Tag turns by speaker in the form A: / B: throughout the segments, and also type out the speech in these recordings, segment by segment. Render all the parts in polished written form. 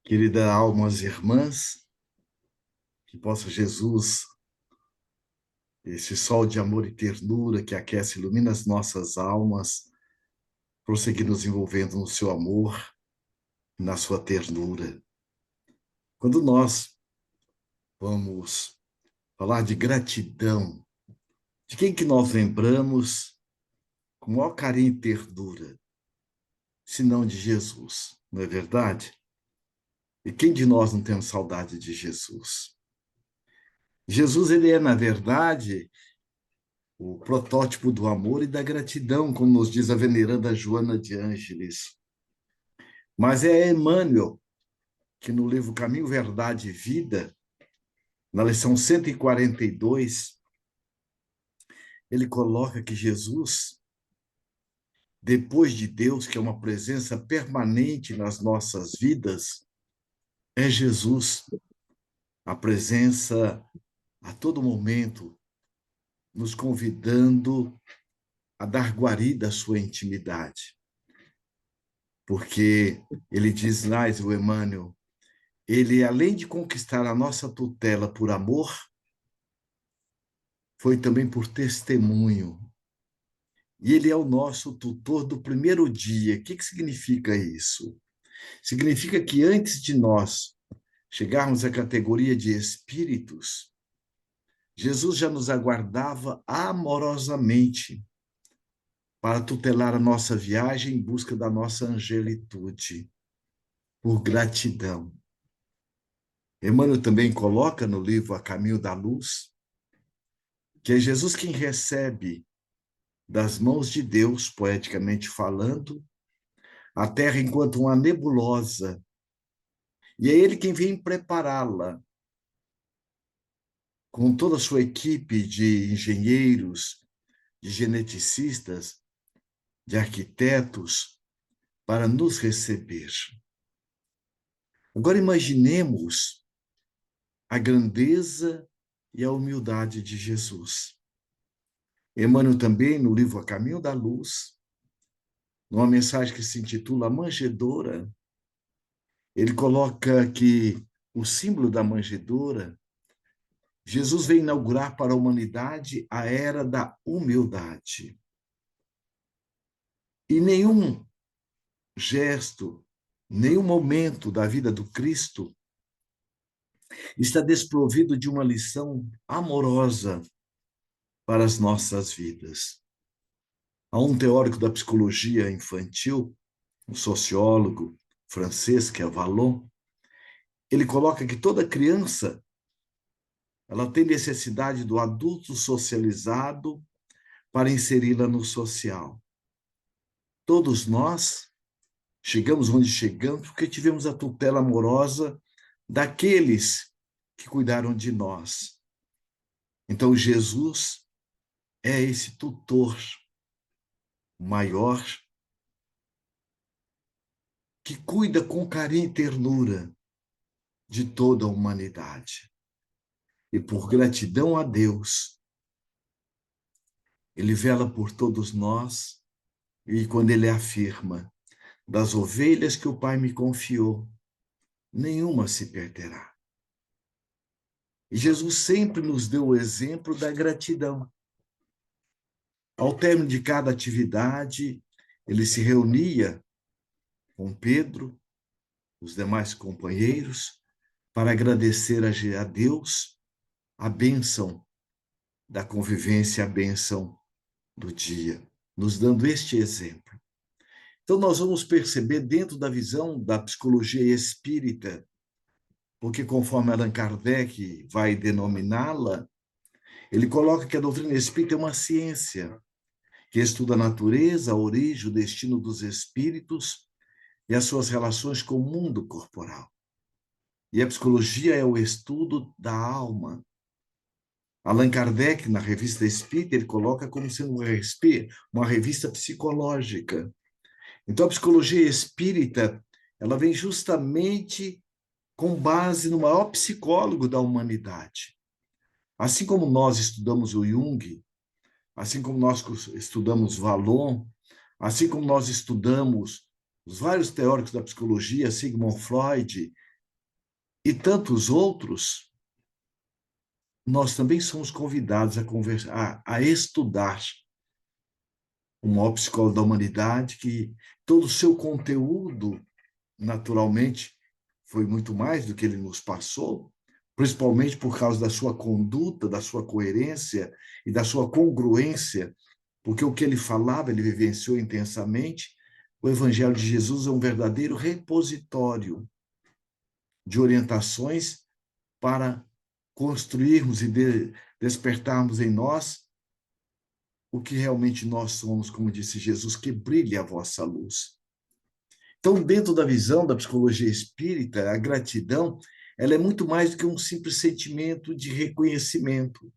A: Querida almas irmãs, que possa Jesus, esse sol de amor e ternura que aquece e ilumina as nossas almas, prosseguir nos envolvendo no seu amor e na sua ternura. Quando nós vamos falar de gratidão, de quem que nós lembramos com maior carinho e ternura, se não de Jesus, não é verdade? E quem de nós não tem saudade de Jesus? Jesus, ele é, na verdade, o protótipo do amor e da gratidão, como nos diz a veneranda Joana de Ângeles. Mas é Emmanuel que no livro Caminho, Verdade e Vida, na lição 142, ele coloca que Jesus, depois de Deus, que é uma presença permanente nas nossas vidas, é Jesus, a presença a todo momento, nos convidando a dar guarida à sua intimidade. Porque ele diz lá, o Emmanuel, ele, além de conquistar a nossa tutela por amor, foi também por testemunho. E ele é o nosso tutor do primeiro dia. O que significa isso? Significa que antes de nós chegarmos à categoria de espíritos, Jesus já nos aguardava amorosamente para tutelar a nossa viagem em busca da nossa angelitude, por gratidão. Emmanuel também coloca no livro A Caminho da Luz que é Jesus quem recebe das mãos de Deus, poeticamente falando, a Terra enquanto uma nebulosa, e é Ele quem vem prepará-la com toda a sua equipe de engenheiros, de geneticistas, de arquitetos, para nos receber. Agora imaginemos a grandeza e a humildade de Jesus. Emmanuel também, no livro A Caminho da Luz, numa mensagem que se intitula A Manjedoura, ele coloca que o símbolo da manjedoura, Jesus vem inaugurar para a humanidade a era da humildade. E nenhum gesto, nenhum momento da vida do Cristo está desprovido de uma lição amorosa para as nossas vidas. Há um teórico da psicologia infantil, um sociólogo francês, que é Vallon, ele coloca que toda criança ela tem necessidade do adulto socializado para inseri-la no social. Todos nós chegamos onde chegamos porque tivemos a tutela amorosa daqueles que cuidaram de nós. Então, Jesus é esse tutor maior que cuida com carinho e ternura de toda a humanidade. E por gratidão a Deus, ele vela por todos nós e quando ele afirma: das ovelhas que o Pai me confiou, nenhuma se perderá. E Jesus sempre nos deu o exemplo da gratidão. Ao término de cada atividade, ele se reunia com Pedro, os demais companheiros, para agradecer a Deus a bênção da convivência, a bênção do dia, nos dando este exemplo. Então, nós vamos perceber dentro da visão da psicologia espírita, porque conforme Allan Kardec vai denominá-la, ele coloca que a doutrina espírita é uma ciência que estuda a natureza, a origem, o destino dos espíritos e as suas relações com o mundo corporal. E a psicologia é o estudo da alma. Allan Kardec, na Revista Espírita, ele coloca como sendo uma revista psicológica. Então, a psicologia espírita, ela vem justamente com base no maior psicólogo da humanidade. Assim como nós estudamos o Jung, assim como nós estudamos Vallon, assim como nós estudamos os vários teóricos da psicologia, Sigmund Freud, e tantos outros, nós também somos convidados a conversar, a estudar o maior psicólogo da humanidade, que todo o seu conteúdo, naturalmente, foi muito mais do que ele nos passou, principalmente por causa da sua conduta, da sua coerência e da sua congruência, porque o que ele falava, ele vivenciou intensamente. O Evangelho de Jesus é um verdadeiro repositório de orientações para construirmos e despertarmos em nós o que realmente nós somos, como disse Jesus, que brilhe a vossa luz. Então, dentro da visão da psicologia espírita, a gratidão, ela é muito mais do que um simples sentimento de reconhecimento.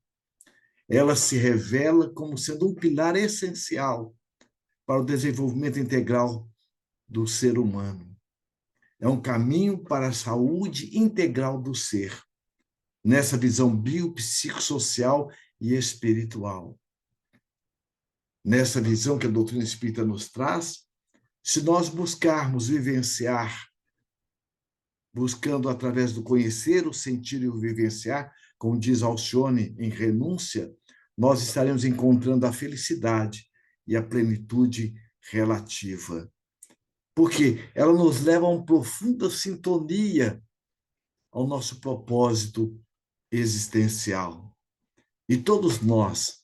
A: Ela se revela como sendo um pilar essencial para o desenvolvimento integral do ser humano. É um caminho para a saúde integral do ser, nessa visão biopsicossocial e espiritual. Nessa visão que a doutrina espírita nos traz, se nós buscarmos vivenciar, buscando através do conhecer, o sentir e o vivenciar, como diz Alcione em Renúncia, nós estaremos encontrando a felicidade e a plenitude relativa. Porque ela nos leva a uma profunda sintonia ao nosso propósito existencial. E todos nós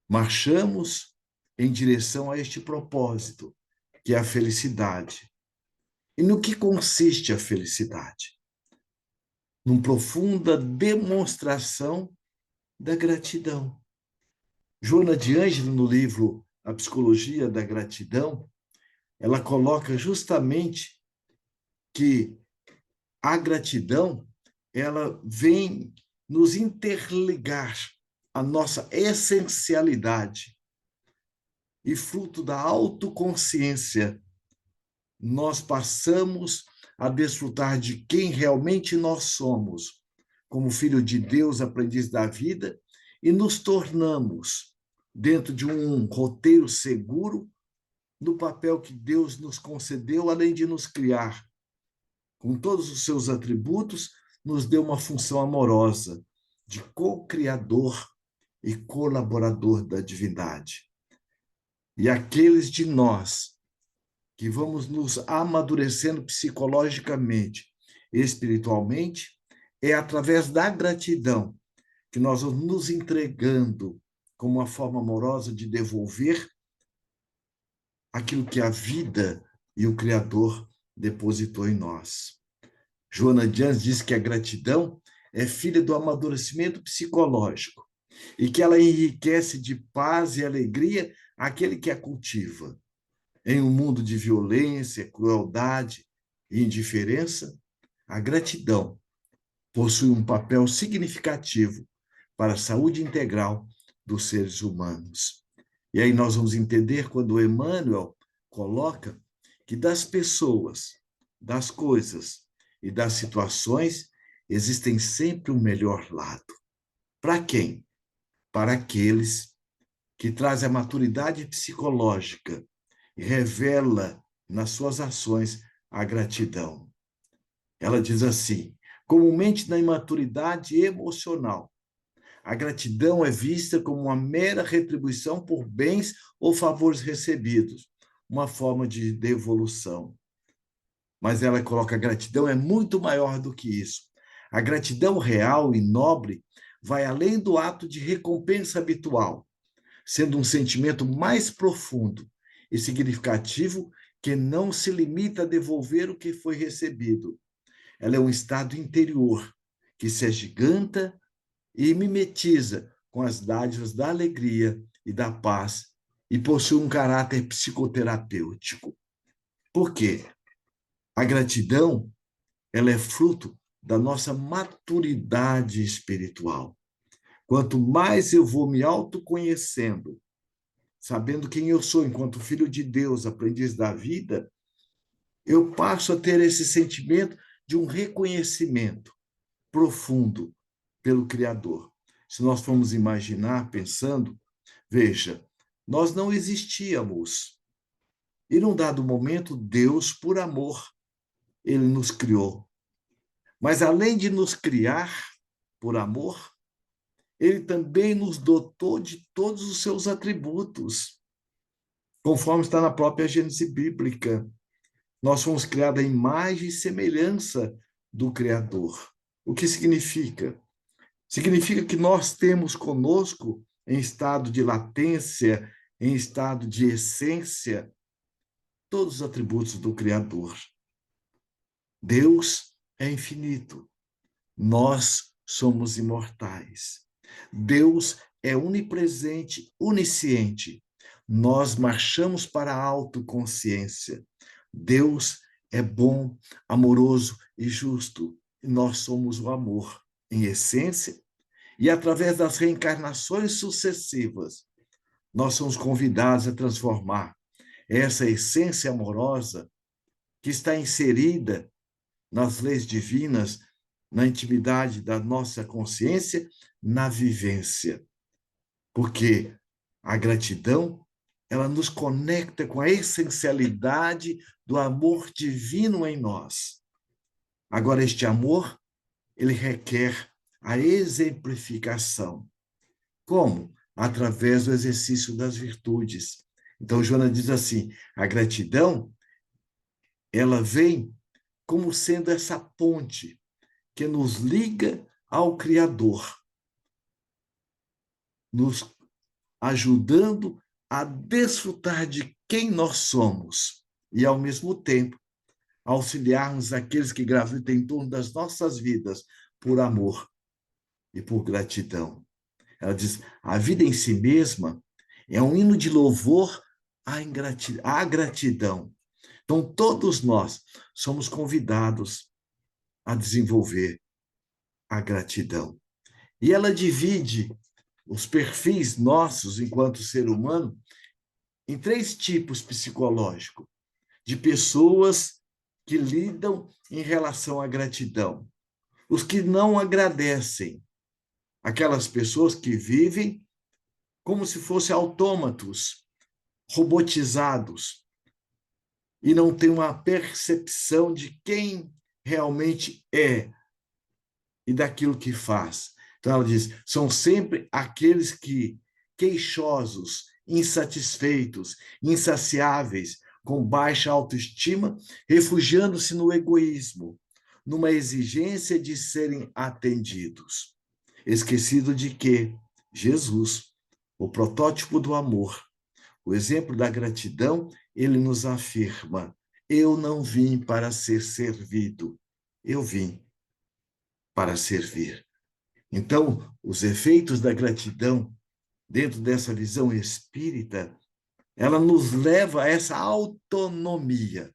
A: marchamos em direção a este propósito, que é a felicidade. E no que consiste a felicidade? Numa profunda demonstração da gratidão. Joana de Ângelo, no livro A Psicologia da Gratidão, ela coloca justamente que a gratidão, ela vem nos interligar a nossa essencialidade e fruto da autoconsciência, nós passamos a desfrutar de quem realmente nós somos, como filho de Deus, aprendiz da vida, e nos tornamos, dentro de um roteiro seguro, no papel que Deus nos concedeu, além de nos criar, com todos os seus atributos, nos deu uma função amorosa de co-criador e colaborador da divindade. E aqueles de nós que vamos nos amadurecendo psicologicamente, espiritualmente, é através da gratidão que nós vamos nos entregando como uma forma amorosa de devolver aquilo que a vida e o Criador depositou em nós. Joana de Ângelo diz que a gratidão é filha do amadurecimento psicológico e que ela enriquece de paz e alegria aquele que a cultiva. Em um mundo de violência, crueldade e indiferença, a gratidão possui um papel significativo para a saúde integral dos seres humanos. E aí nós vamos entender quando Emmanuel coloca que das pessoas, das coisas e das situações existem sempre um melhor lado. Para quem? Para aqueles que trazem a maturidade psicológica e revela nas suas ações a gratidão. Ela diz assim: comumente na imaturidade emocional, a gratidão é vista como uma mera retribuição por bens ou favores recebidos, uma forma de devolução. Mas ela coloca a gratidão é muito maior do que isso. A gratidão real e nobre vai além do ato de recompensa habitual, sendo um sentimento mais profundo e significativo que não se limita a devolver o que foi recebido. Ela é um estado interior que se agiganta e mimetiza com as dádivas da alegria e da paz e possui um caráter psicoterapêutico. Por quê? A gratidão, ela é fruto da nossa maturidade espiritual. Quanto mais eu vou me autoconhecendo, sabendo quem eu sou enquanto filho de Deus, aprendiz da vida, eu passo a ter esse sentimento de um reconhecimento profundo pelo Criador. Se nós formos imaginar, pensando, veja, nós não existíamos. E num dado momento, Deus, por amor, ele nos criou. Mas além de nos criar por amor, ele também nos dotou de todos os seus atributos, conforme está na própria Gênese bíblica. Nós fomos criados à imagem e semelhança do Criador. O que significa? Significa que nós temos conosco, em estado de latência, em estado de essência, todos os atributos do Criador. Deus é infinito. Nós somos imortais. Deus é onipresente, onisciente. Nós marchamos para a autoconsciência. Deus é bom, amoroso e justo. Nós somos o amor em essência, e através das reencarnações sucessivas, nós somos convidados a transformar essa essência amorosa que está inserida nas leis divinas, na intimidade da nossa consciência, na vivência. Porque a gratidão, ela nos conecta com a essencialidade do amor divino em nós. Agora, este amor, ele requer a exemplificação. Como? Através do exercício das virtudes. Então, Joana diz assim, a gratidão, ela vem como sendo essa ponte que nos liga ao Criador, nos ajudando a desfrutar de quem nós somos e, ao mesmo tempo, auxiliarmos aqueles que gravitam em torno das nossas vidas por amor e por gratidão. Ela diz, a vida em si mesma é um hino de louvor à gratidão. Então, todos nós somos convidados a desenvolver a gratidão. E ela divide os perfis nossos, enquanto ser humano, em 3 tipos psicológicos, de pessoas que lidam em relação à gratidão. Os que não agradecem, aquelas pessoas que vivem como se fossem autômatos, robotizados, e não têm uma percepção de quem realmente é e daquilo que faz. Então, ela diz, são sempre aqueles que, queixosos, insatisfeitos, insaciáveis, com baixa autoestima, refugiando-se no egoísmo, numa exigência de serem atendidos. Esquecido de que Jesus, o protótipo do amor, o exemplo da gratidão, ele nos afirma, eu não vim para ser servido, eu vim para servir. Então, os efeitos da gratidão, dentro dessa visão espírita, ela nos leva a essa autonomia.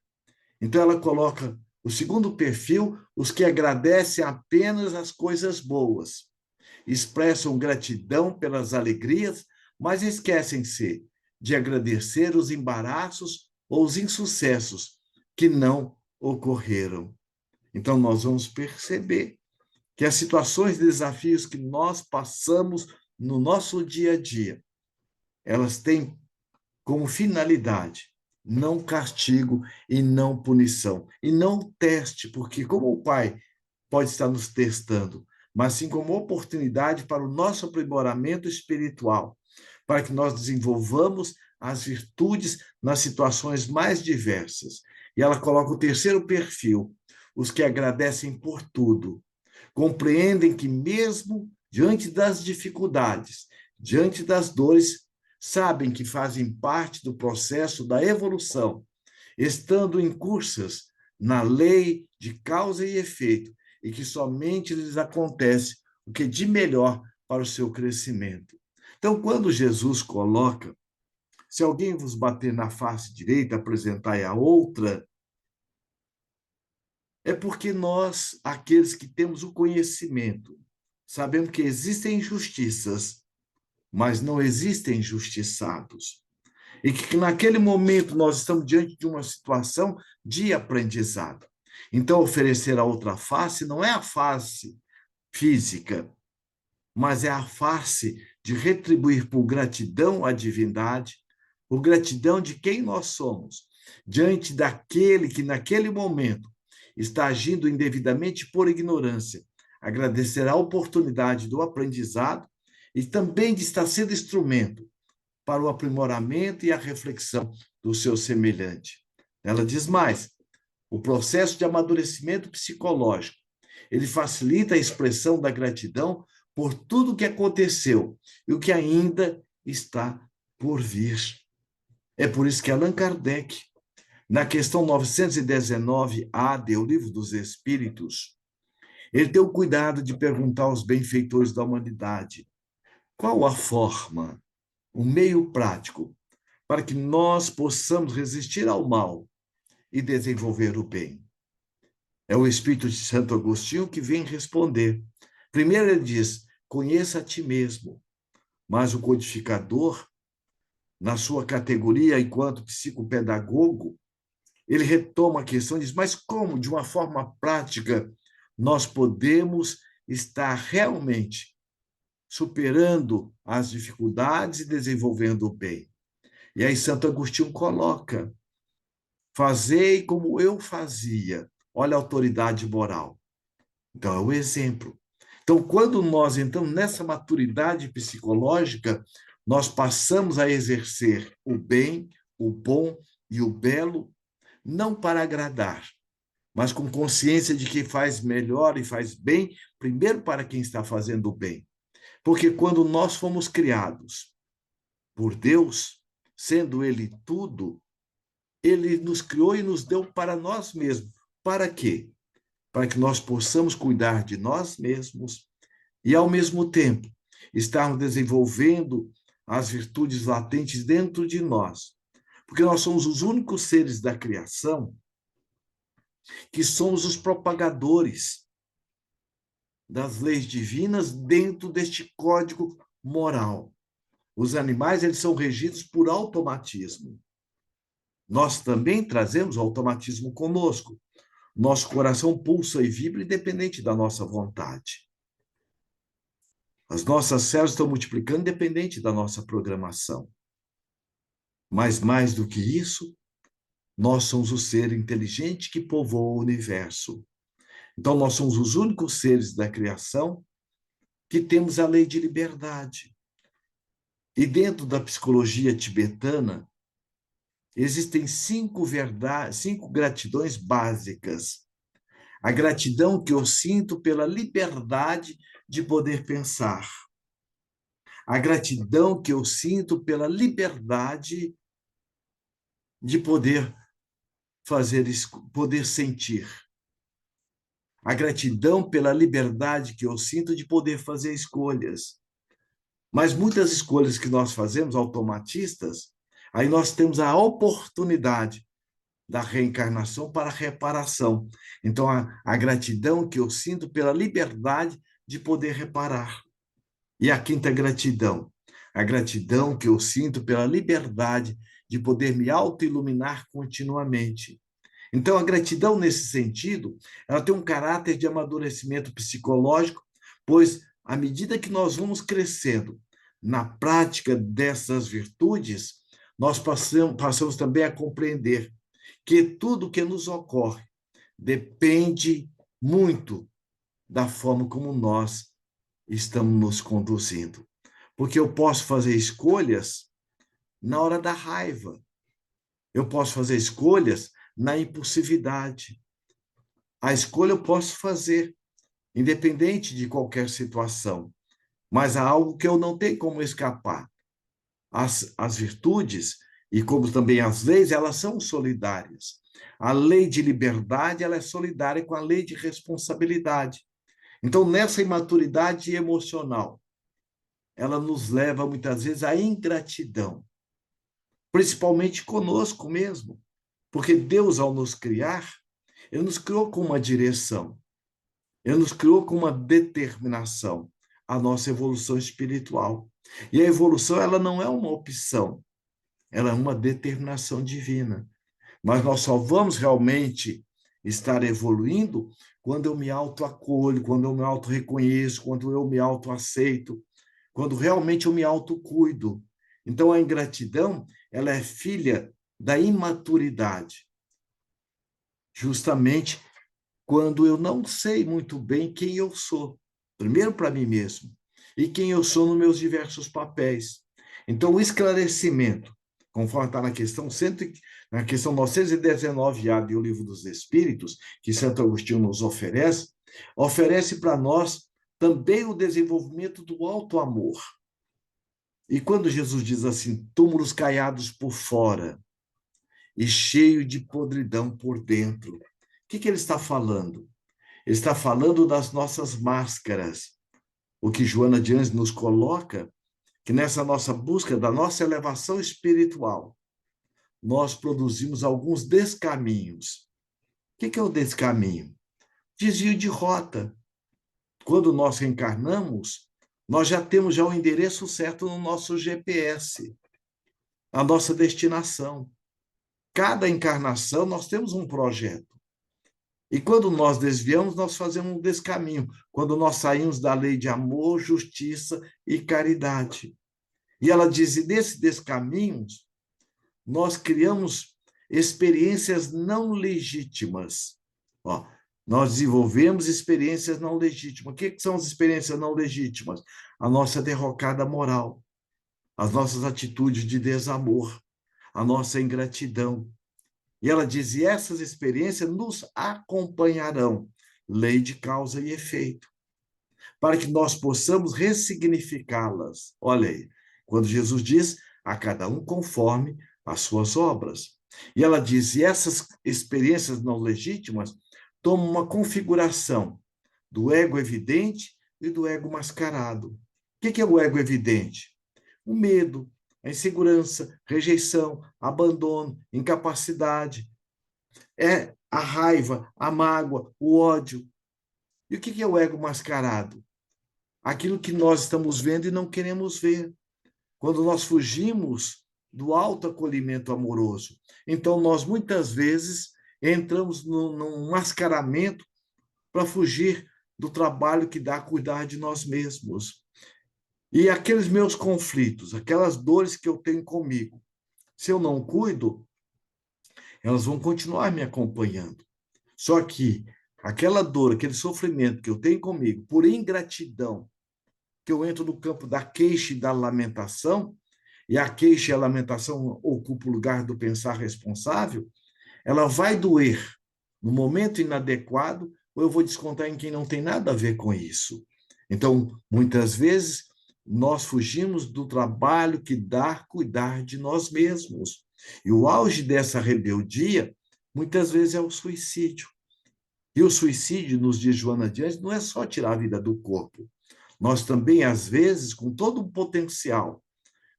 A: Então, ela coloca o segundo perfil, os que agradecem apenas as coisas boas, expressam gratidão pelas alegrias, mas esquecem-se de agradecer os embaraços ou os insucessos que não ocorreram. Então, nós vamos perceber que as situações e desafios que nós passamos no nosso dia a dia, elas têm como finalidade não castigo e não punição, e não teste, porque como o Pai pode estar nos testando, mas sim como oportunidade para o nosso aprimoramento espiritual, para que nós desenvolvamos as virtudes nas situações mais diversas. E ela coloca o terceiro perfil, os que agradecem por tudo, compreendem que mesmo diante das dificuldades, diante das dores, sabem que fazem parte do processo da evolução, estando incursas na lei de causa e efeito, e que somente lhes acontece o que é de melhor para o seu crescimento. Então, quando Jesus coloca, se alguém vos bater na face direita, apresentai a outra, é porque nós, aqueles que temos o conhecimento, sabemos que existem injustiças, mas não existem injustiçados. E que naquele momento nós estamos diante de uma situação de aprendizado. Então, oferecer a outra face não é a face física, mas é a face de retribuir por gratidão à divindade, por gratidão de quem nós somos, diante daquele que naquele momento está agindo indevidamente por ignorância, agradecerá a oportunidade do aprendizado e também de estar sendo instrumento para o aprimoramento e a reflexão do seu semelhante. Ela diz mais: o processo de amadurecimento psicológico, ele facilita a expressão da gratidão por tudo o que aconteceu e o que ainda está por vir. É por isso que Allan Kardec, na questão 919A do Livro dos Espíritos, ele deu cuidado de perguntar aos benfeitores da humanidade qual a forma, o meio prático, para que nós possamos resistir ao mal e desenvolver o bem. É o Espírito de Santo Agostinho que vem responder. Primeiro ele diz, conheça a ti mesmo, mas o codificador, na sua categoria enquanto psicopedagogo, ele retoma a questão e diz, mas como, de uma forma prática, nós podemos estar realmente superando as dificuldades e desenvolvendo o bem? E aí Santo Agostinho coloca, fazei como eu fazia. Olha a autoridade moral. Então, é o exemplo. Então, quando nós entramos nessa maturidade psicológica, nós passamos a exercer o bem, o bom e o belo, não para agradar, mas com consciência de que faz melhor e faz bem, primeiro para quem está fazendo o bem. Porque quando nós fomos criados por Deus, sendo Ele tudo, Ele nos criou e nos deu para nós mesmos. Para quê? Para que nós possamos cuidar de nós mesmos e, ao mesmo tempo, estarmos desenvolvendo as virtudes latentes dentro de nós. Porque nós somos os únicos seres da criação que somos os propagadores das leis divinas dentro deste código moral. Os animais, eles são regidos por automatismo. Nós também trazemos o automatismo conosco. Nosso coração pulsa e vibra independente da nossa vontade. As nossas células estão multiplicando independente da nossa programação. Mas mais do que isso, nós somos o ser inteligente que povoa o universo. Então, nós somos os únicos seres da criação que temos a lei de liberdade. E dentro da psicologia tibetana, existem cinco gratidões básicas. A gratidão que eu sinto pela liberdade de poder pensar. A gratidão que eu sinto pela liberdade de poder poder sentir. A gratidão pela liberdade que eu sinto de poder fazer escolhas. Mas muitas escolhas que nós fazemos, automatistas, aí nós temos a oportunidade da reencarnação para a reparação. Então, a gratidão que eu sinto pela liberdade de poder reparar. E a quinta gratidão, a gratidão que eu sinto pela liberdade de poder me auto-iluminar continuamente. Então, a gratidão, nesse sentido, ela tem um caráter de amadurecimento psicológico, pois, à medida que nós vamos crescendo na prática dessas virtudes, nós passamos também a compreender que tudo que nos ocorre depende muito da forma como nós estamos nos conduzindo. Porque eu posso fazer escolhas na hora da raiva. Eu posso fazer escolhas na impulsividade. A escolha eu posso fazer, independente de qualquer situação. Mas há algo que eu não tenho como escapar. As virtudes, e como também as leis, elas são solidárias. A lei de liberdade, ela é solidária com a lei de responsabilidade. Então, nessa imaturidade emocional, ela nos leva, muitas vezes, à ingratidão, principalmente conosco mesmo. Porque Deus, ao nos criar, Ele nos criou com uma direção, Ele nos criou com uma determinação, a nossa evolução espiritual. E a evolução, ela não é uma opção, ela é uma determinação divina. Mas nós só vamos realmente estar evoluindo quando eu me autoacolho, quando eu me autorreconheço, quando eu me autoaceito, quando realmente eu me autocuido. Então, a ingratidão, ela é filha da imaturidade. Justamente quando eu não sei muito bem quem eu sou, primeiro para mim mesmo, e quem eu sou nos meus diversos papéis. Então, o esclarecimento, conforme está na questão 919A do Livro dos Espíritos, que Santo Agostinho nos oferece, oferece para nós também o desenvolvimento do auto-amor. E quando Jesus diz assim, túmulos caiados por fora e cheio de podridão por dentro, o que ele está falando? Ele está falando das nossas máscaras. O que Joana de Ângeles nos coloca, que nessa nossa busca da nossa elevação espiritual, nós produzimos alguns descaminhos. O que é o descaminho? Desvio de rota. Quando nós reencarnamos, nós já temos o endereço certo no nosso GPS, a nossa destinação. Cada encarnação nós temos um projeto. E quando nós desviamos, nós fazemos um descaminho. Quando nós saímos da lei de amor, justiça e caridade. E ela diz, e desses descaminhos, nós criamos experiências não legítimas. Ó, nós desenvolvemos experiências não legítimas. O que são as experiências não legítimas? A nossa derrocada moral, as nossas atitudes de desamor, a nossa ingratidão. E ela diz, e essas experiências nos acompanharão, lei de causa e efeito, para que nós possamos ressignificá-las. Olha aí, quando Jesus diz, a cada um conforme as suas obras. E ela diz, e essas experiências não legítimas tomam uma configuração do ego evidente e do ego mascarado. O que é o ego evidente? O medo, a insegurança, rejeição, abandono, incapacidade, é a raiva, a mágoa, o ódio. E o que é o ego mascarado? Aquilo que nós estamos vendo e não queremos ver. Quando nós fugimos do autoacolhimento amoroso. Então, nós muitas vezes entramos num mascaramento para fugir do trabalho que dá a cuidar de nós mesmos. E aqueles meus conflitos, aquelas dores que eu tenho comigo, se eu não cuido, elas vão continuar me acompanhando. Só que aquela dor, aquele sofrimento que eu tenho comigo, por ingratidão, que eu entro no campo da queixa e da lamentação, e a queixa e a lamentação ocupam o lugar do pensar responsável, ela vai doer no momento inadequado, ou eu vou descontar em quem não tem nada a ver com isso. Então, muitas vezes, nós fugimos do trabalho que dá cuidar de nós mesmos. E o auge dessa rebeldia, muitas vezes, é o suicídio. E o suicídio, nos dias de Joana de Ângeles, não é só tirar a vida do corpo. Nós também, às vezes, com todo o potencial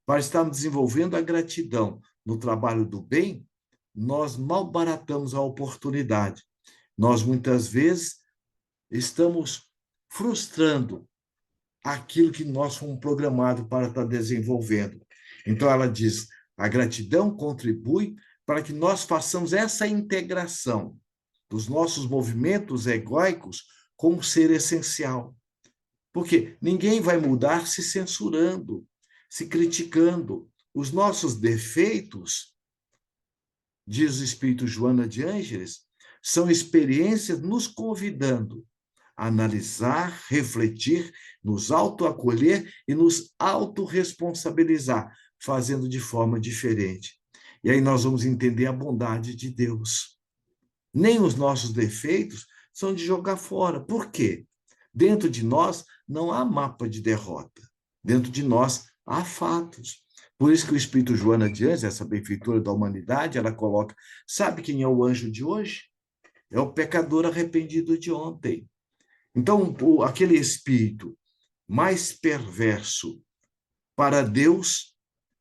A: para estarmos desenvolvendo a gratidão no trabalho do bem, nós malbaratamos a oportunidade. Nós, muitas vezes, estamos frustrando aquilo que nós fomos programados para estar desenvolvendo. Então, ela diz, a gratidão contribui para que nós façamos essa integração dos nossos movimentos egóicos com um ser essencial. Porque ninguém vai mudar se censurando, se criticando. Os nossos defeitos, diz o Espírito Joana de Ângeles, são experiências nos convidando a analisar, refletir, nos autoacolher e nos autorresponsabilizar, fazendo de forma diferente. E aí nós vamos entender a bondade de Deus. Nem os nossos defeitos são de jogar fora. Por quê? Dentro de nós não há mapa de derrota. Dentro de nós há fatos. Por isso que o Espírito Joana de Ângeles, essa benfeitora da humanidade, ela coloca, sabe quem é o anjo de hoje? É o pecador arrependido de ontem. Então, aquele espírito mais perverso para Deus,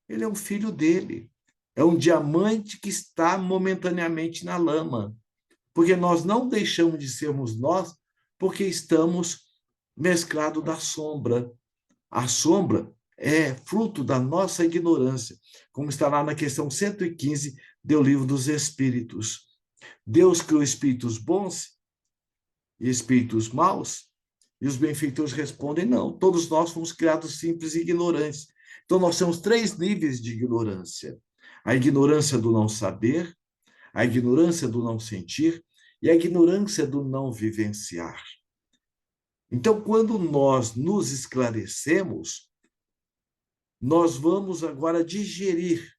A: ele é um filho dele. É um diamante que está momentaneamente na lama. Porque nós não deixamos de sermos nós, porque estamos mesclados da sombra. A sombra é fruto da nossa ignorância, como está lá na questão 115 do Livro dos Espíritos. Deus criou espíritos bons e espíritos maus, e os benfeitores respondem, não, todos nós fomos criados simples e ignorantes. Então, nós temos 3 níveis de ignorância. A ignorância do não saber, a ignorância do não sentir e a ignorância do não vivenciar. Então, quando nós nos esclarecemos, nós vamos agora digerir.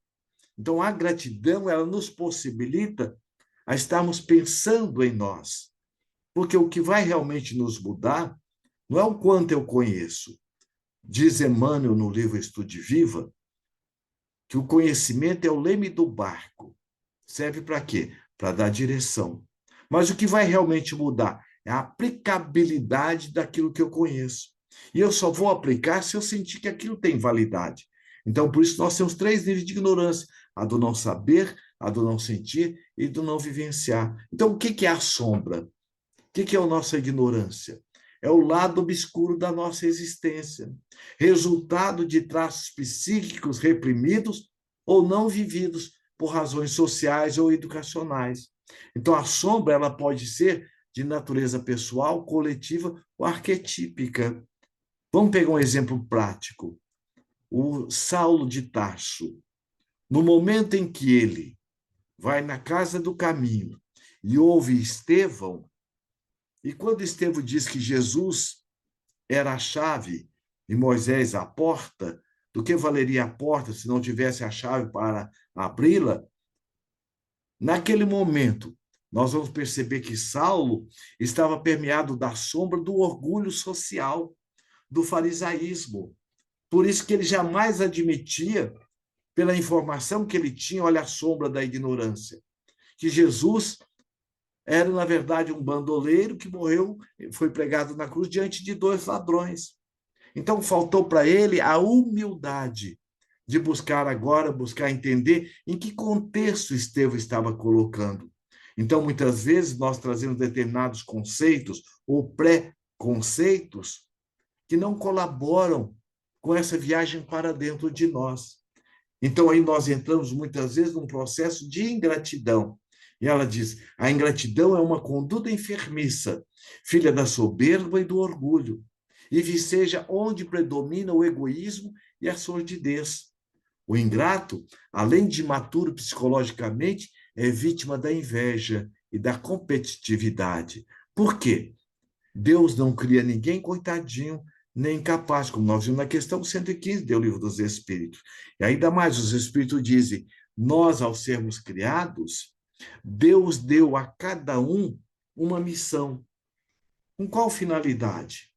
A: Então, a gratidão, ela nos possibilita a estarmos pensando em nós. Porque o que vai realmente nos mudar não é o quanto eu conheço. Diz Emmanuel no livro Estude Viva, que o conhecimento é o leme do barco. Serve para quê? Para dar direção. Mas o que vai realmente mudar é a aplicabilidade daquilo que eu conheço. E eu só vou aplicar se eu sentir que aquilo tem validade. Então, por isso, nós temos 3 níveis de ignorância: a do não saber, a do não sentir e do não vivenciar. Então, o que é a sombra? O que é a nossa ignorância? É o lado obscuro da nossa existência, resultado de traços psíquicos reprimidos ou não vividos por razões sociais ou educacionais. Então, a sombra ela pode ser de natureza pessoal, coletiva ou arquetípica. Vamos pegar um exemplo prático. O Saulo de Tarso, no momento em que ele vai na casa do caminho e ouve Estevão, e quando Estevão diz que Jesus era a chave e Moisés a porta, do que valeria a porta se não tivesse a chave para abri-la? Naquele momento, nós vamos perceber que Saulo estava permeado da sombra do orgulho social, do farisaísmo. Por isso que ele jamais admitia, pela informação que ele tinha, olha a sombra da ignorância, que Jesus era, na verdade, um bandoleiro que morreu, foi pregado na cruz diante de 2 ladrões. Então, faltou para ele a humildade de buscar entender em que contexto Estevão estava colocando. Então, muitas vezes, nós trazemos determinados conceitos ou pré-conceitos que não colaboram com essa viagem para dentro de nós. Então, aí nós entramos, muitas vezes, num processo de ingratidão. E ela diz: a ingratidão é uma conduta enfermiça, filha da soberba e do orgulho, e viceja onde predomina o egoísmo e a sordidez. O ingrato, além de imaturo psicologicamente, é vítima da inveja e da competitividade. Por quê? Deus não cria ninguém coitadinho, nem incapaz, como nós vimos na questão 115 do Livro dos Espíritos. E ainda mais, os Espíritos dizem: nós, ao sermos criados, Deus deu a cada um uma missão. Com qual finalidade?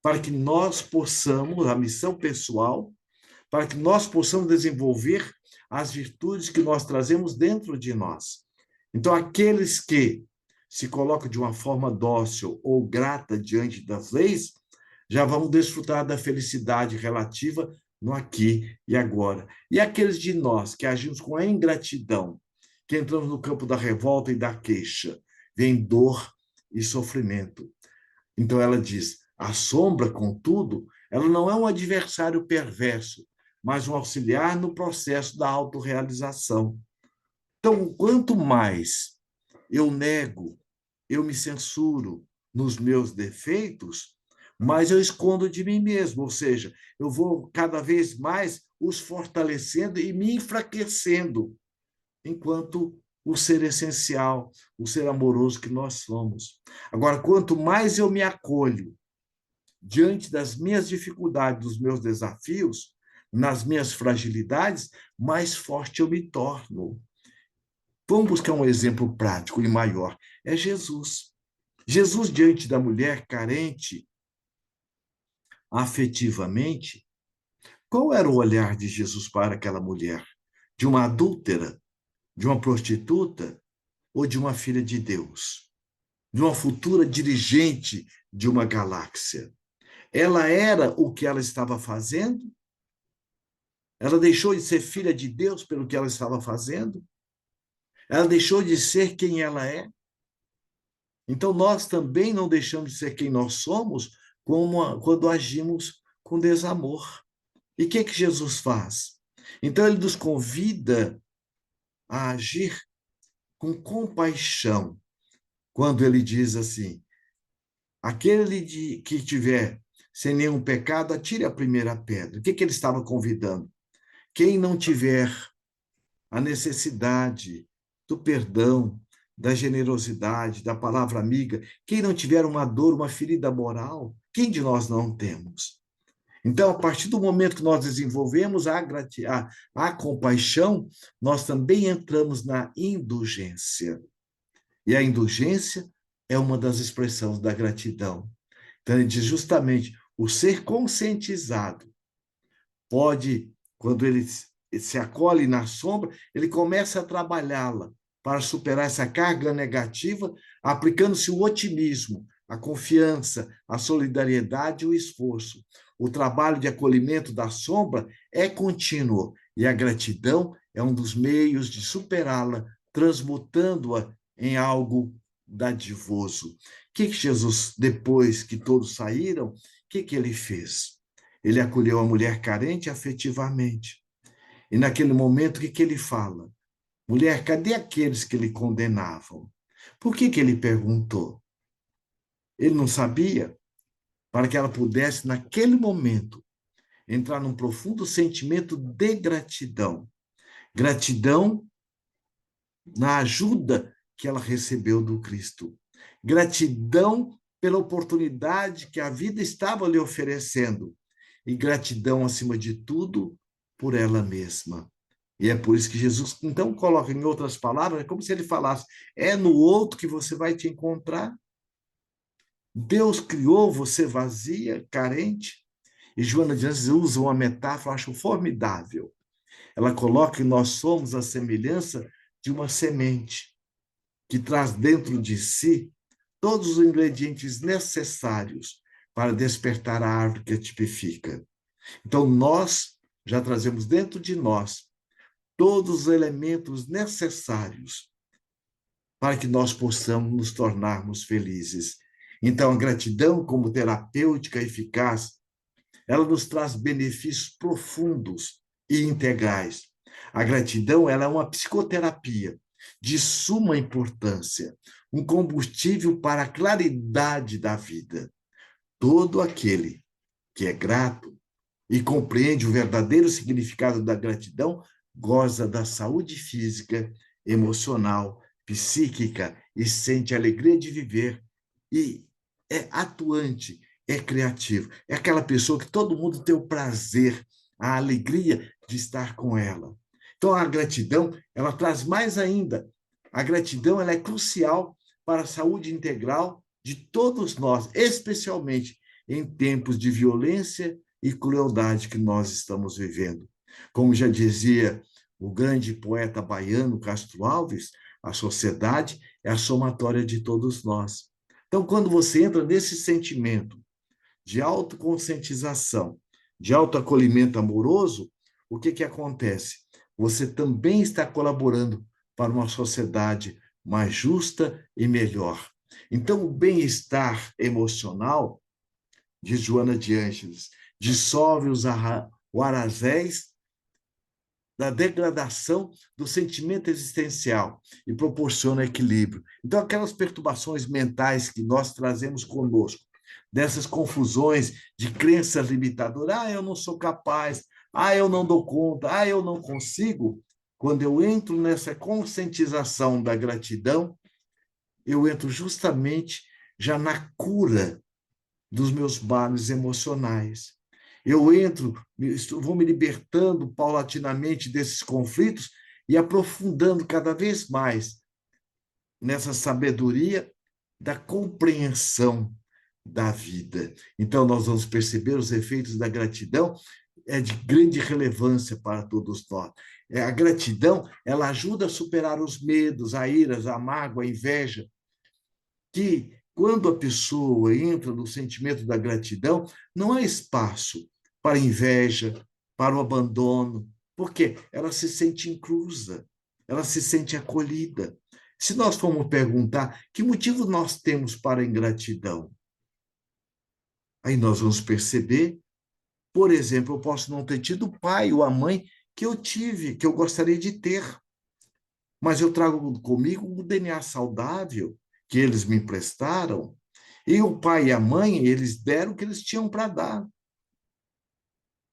A: Para que nós possamos, a missão pessoal, para que nós possamos desenvolver as virtudes que nós trazemos dentro de nós. Então, aqueles que se colocam de uma forma dócil ou grata diante das leis, já vão desfrutar da felicidade relativa no aqui e agora. E aqueles de nós que agimos com a ingratidão, que entramos no campo da revolta e da queixa, vem dor e sofrimento. Então ela diz: a sombra, contudo, ela não é um adversário perverso, mas um auxiliar no processo da autorrealização. Então, quanto mais eu nego, eu me censuro nos meus defeitos, mais eu escondo de mim mesmo, ou seja, eu vou cada vez mais os fortalecendo e me enfraquecendo, enquanto o ser essencial, o ser amoroso que nós somos. Agora, quanto mais eu me acolho diante das minhas dificuldades, dos meus desafios, nas minhas fragilidades, mais forte eu me torno. Vamos buscar um exemplo prático e maior. É Jesus. Jesus, diante da mulher carente afetivamente, qual era o olhar de Jesus para aquela mulher? De uma adúltera? De uma prostituta? Ou de uma filha de Deus? De uma futura dirigente de uma galáxia? Ela era o que ela estava fazendo? Ela deixou de ser filha de Deus pelo que ela estava fazendo? Ela deixou de ser quem ela é? Então, nós também não deixamos de ser quem nós somos quando agimos com desamor. E o que Jesus faz? Então, ele nos convida a agir com compaixão, quando ele diz assim: aquele que tiver sem nenhum pecado, atire a primeira pedra. O que ele estava convidando? Quem não tiver a necessidade do perdão, da generosidade, da palavra amiga. Quem não tiver uma dor, uma ferida moral, quem de nós não temos? Então, a partir do momento que nós desenvolvemos a compaixão, nós também entramos na indulgência. E a indulgência é uma das expressões da gratidão. Então, ele diz justamente, o ser conscientizado pode, quando ele se acolhe na sombra, ele começa a trabalhá-la para superar essa carga negativa, aplicando-se o otimismo, a confiança, a solidariedade e o esforço. O trabalho de acolhimento da sombra é contínuo e a gratidão é um dos meios de superá-la, transmutando-a em algo dadivoso. O que Jesus, depois que todos saíram, o que ele fez? Ele acolheu a mulher carente afetivamente. E naquele momento, o que ele fala? Mulher, cadê aqueles que lhe condenavam? Por que ele perguntou? Ele não sabia? Para que ela pudesse, naquele momento, entrar num profundo sentimento de gratidão. Gratidão na ajuda que ela recebeu do Cristo. Gratidão pela oportunidade que a vida estava lhe oferecendo. E gratidão, acima de tudo, por ela mesma. E é por isso que Jesus, então, coloca em outras palavras, é como se ele falasse, é no outro que você vai te encontrar. Deus criou você vazia, carente. E Joana de Anjos usa uma metáfora, eu acho formidável. Ela coloca que nós somos a semelhança de uma semente que traz dentro de si todos os ingredientes necessários para despertar a árvore que a tipifica. Então, nós já trazemos dentro de nós todos os elementos necessários para que nós possamos nos tornarmos felizes. Então, a gratidão, como terapêutica eficaz, ela nos traz benefícios profundos e integrais. A gratidão, ela é uma psicoterapia de suma importância, um combustível para a claridade da vida. Todo aquele que é grato e compreende o verdadeiro significado da gratidão goza da saúde física, emocional, psíquica e sente a alegria de viver e é atuante, é criativo. É aquela pessoa que todo mundo tem o prazer, a alegria de estar com ela. Então, a gratidão, ela traz mais ainda. A gratidão, ela é crucial para a saúde integral de todos nós, especialmente em tempos de violência e crueldade que nós estamos vivendo. Como já dizia o grande poeta baiano Castro Alves, a sociedade é a somatória de todos nós. Então, quando você entra nesse sentimento de autoconscientização, de autoacolhimento amoroso, o que acontece? Você também está colaborando para uma sociedade mais justa e melhor. Então, o bem-estar emocional, diz Joana de Ângeles, dissolve o arrazéis da degradação do sentimento existencial e proporciona equilíbrio. Então, aquelas perturbações mentais que nós trazemos conosco, dessas confusões de crenças limitadoras, eu não sou capaz, eu não dou conta, eu não consigo, quando eu entro nessa conscientização da gratidão, eu entro justamente já na cura dos meus males emocionais. Eu entro, vou me libertando paulatinamente desses conflitos e aprofundando cada vez mais nessa sabedoria da compreensão da vida. Então, nós vamos perceber os efeitos da gratidão, é de grande relevância para todos nós. A gratidão, ela ajuda a superar os medos, a ira, a mágoa, a inveja, que quando a pessoa entra no sentimento da gratidão, não há espaço para inveja, para o abandono, porque ela se sente inclusa, ela se sente acolhida. Se nós formos perguntar que motivo nós temos para a ingratidão, aí nós vamos perceber, por exemplo, eu posso não ter tido o pai ou a mãe que eu tive, que eu gostaria de ter, mas eu trago comigo um DNA saudável que eles me emprestaram, e o pai e a mãe, eles deram o que eles tinham para dar.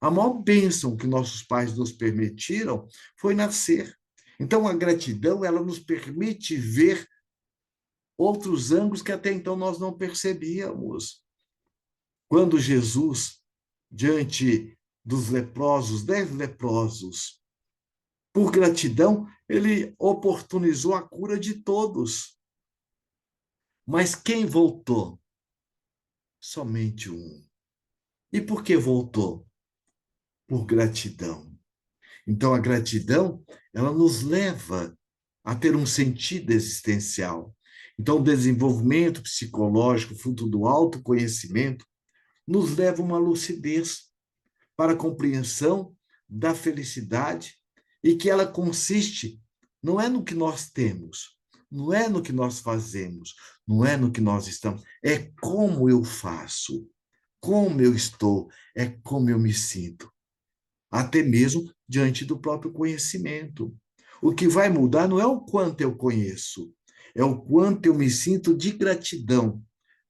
A: A maior bênção que nossos pais nos permitiram foi nascer. Então, a gratidão, ela nos permite ver outros ângulos que até então nós não percebíamos. Quando Jesus, diante dos leprosos, 10 leprosos, por gratidão, ele oportunizou a cura de todos. Mas quem voltou? Somente um. E por que voltou? Por gratidão. Então, a gratidão, ela nos leva a ter um sentido existencial. Então, o desenvolvimento psicológico, fruto do autoconhecimento, nos leva a uma lucidez para a compreensão da felicidade e que ela consiste não é no que nós temos, não é no que nós fazemos, não é no que nós estamos, é como eu faço, como eu estou, é como eu me sinto, até mesmo diante do próprio conhecimento. O que vai mudar não é o quanto eu conheço, é o quanto eu me sinto de gratidão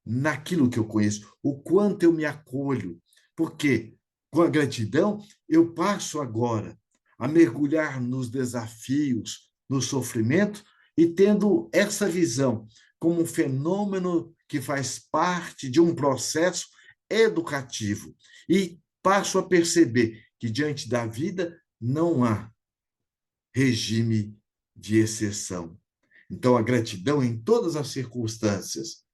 A: naquilo que eu conheço, o quanto eu me acolho. Porque com a gratidão eu passo agora a mergulhar nos desafios, no sofrimento e tendo essa visão como um fenômeno que faz parte de um processo educativo. E passo a perceber que diante da vida não há regime de exceção. Então, a gratidão em todas as circunstâncias,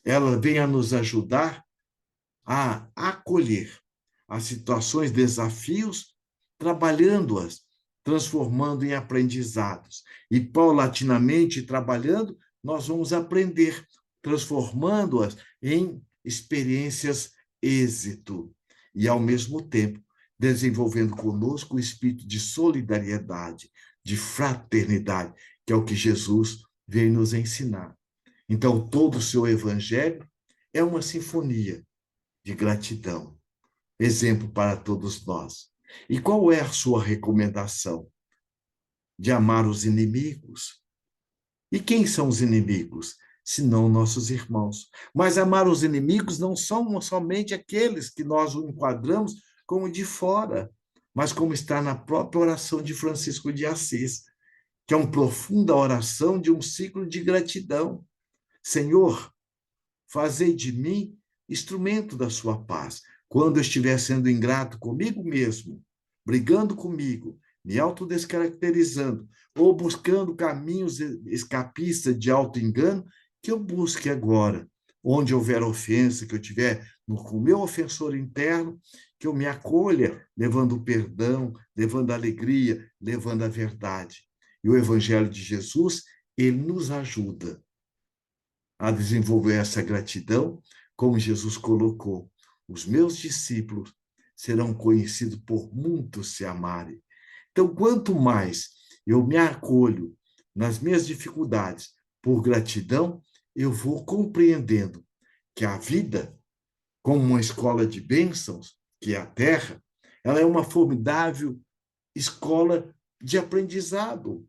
A: ela vem a nos ajudar a acolher as situações, desafios, trabalhando-as, transformando em aprendizados. E paulatinamente trabalhando, nós vamos aprender, transformando-as em experiências êxito. E, ao mesmo tempo, desenvolvendo conosco o espírito de solidariedade, de fraternidade, que é o que Jesus veio nos ensinar. Então, todo o seu evangelho é uma sinfonia de gratidão, exemplo para todos nós. E qual é a sua recomendação? De amar os inimigos. E quem são os inimigos? Senão nossos irmãos. Mas amar os inimigos não são somente aqueles que nós o enquadramos como de fora, mas como está na própria oração de Francisco de Assis, que é uma profunda oração de um ciclo de gratidão. Senhor, fazei de mim instrumento da sua paz. Quando eu estiver sendo ingrato comigo mesmo, brigando comigo, me autodescaracterizando, ou buscando caminhos escapistas de auto-engano, que eu busque agora. Onde houver ofensa, que eu tiver com o meu ofensor interno, que eu me acolha, levando o perdão, levando a alegria, levando a verdade. E o Evangelho de Jesus, ele nos ajuda a desenvolver essa gratidão, como Jesus colocou: os meus discípulos serão conhecidos por muitos se amarem. Então, quanto mais eu me acolho nas minhas dificuldades por gratidão, eu vou compreendendo que a vida, como uma escola de bênçãos, que é a Terra, ela é uma formidável escola de aprendizado,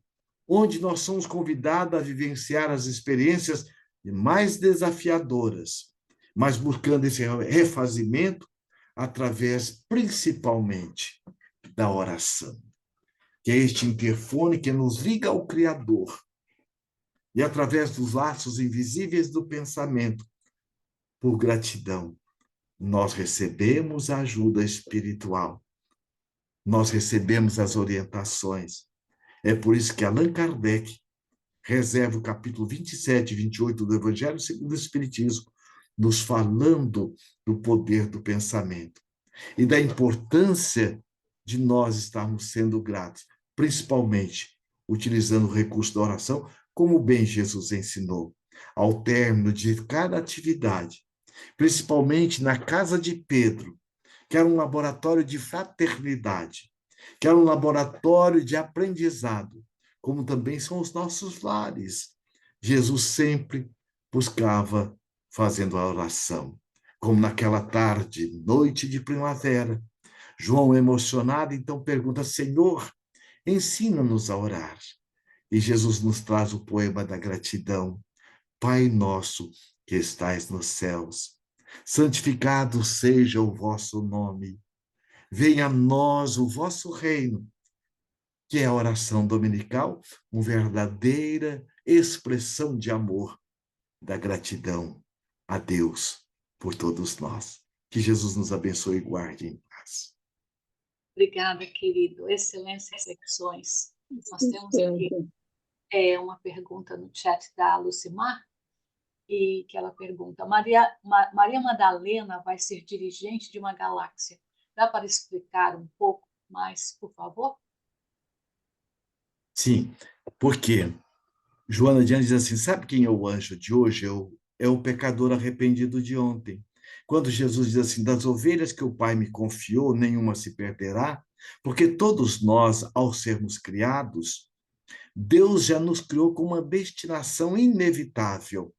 A: onde nós somos convidados a vivenciar as experiências mais desafiadoras, mas buscando esse refazimento através, principalmente, da oração, que é este interfone que nos liga ao Criador. E através dos laços invisíveis do pensamento, por gratidão, nós recebemos a ajuda espiritual, nós recebemos as orientações. É por isso que Allan Kardec reserva o capítulo 27 e 28 do Evangelho segundo o Espiritismo, nos falando do poder do pensamento e da importância de nós estarmos sendo gratos, principalmente utilizando o recurso da oração, como bem Jesus ensinou, ao término de cada atividade, principalmente na casa de Pedro, que era um laboratório de fraternidade, que era um laboratório de aprendizado, como também são os nossos lares. Jesus sempre buscava fazendo a oração, como naquela tarde, noite de primavera. João, emocionado, então pergunta: Senhor, ensina-nos a orar. E Jesus nos traz o poema da gratidão. Pai nosso que estais nos céus, santificado seja o vosso nome. Venha a nós o vosso reino, que é a oração dominical, uma verdadeira expressão de amor da gratidão a Deus por todos nós. Que Jesus nos abençoe e guarde em paz.
B: Obrigada, querido. Excelentes reflexões. Nós temos aqui uma pergunta no chat da Lucimar, e que ela pergunta: Maria Madalena vai ser dirigente de uma galáxia. Dá para explicar um pouco mais, por favor?
A: Sim, porque Joana de Anjos diz assim, sabe quem é o anjo de hoje? É o pecador arrependido de ontem. Quando Jesus diz assim, das ovelhas que o Pai me confiou, nenhuma se perderá, porque todos nós, ao sermos criados, Deus já nos criou com uma destinação inevitável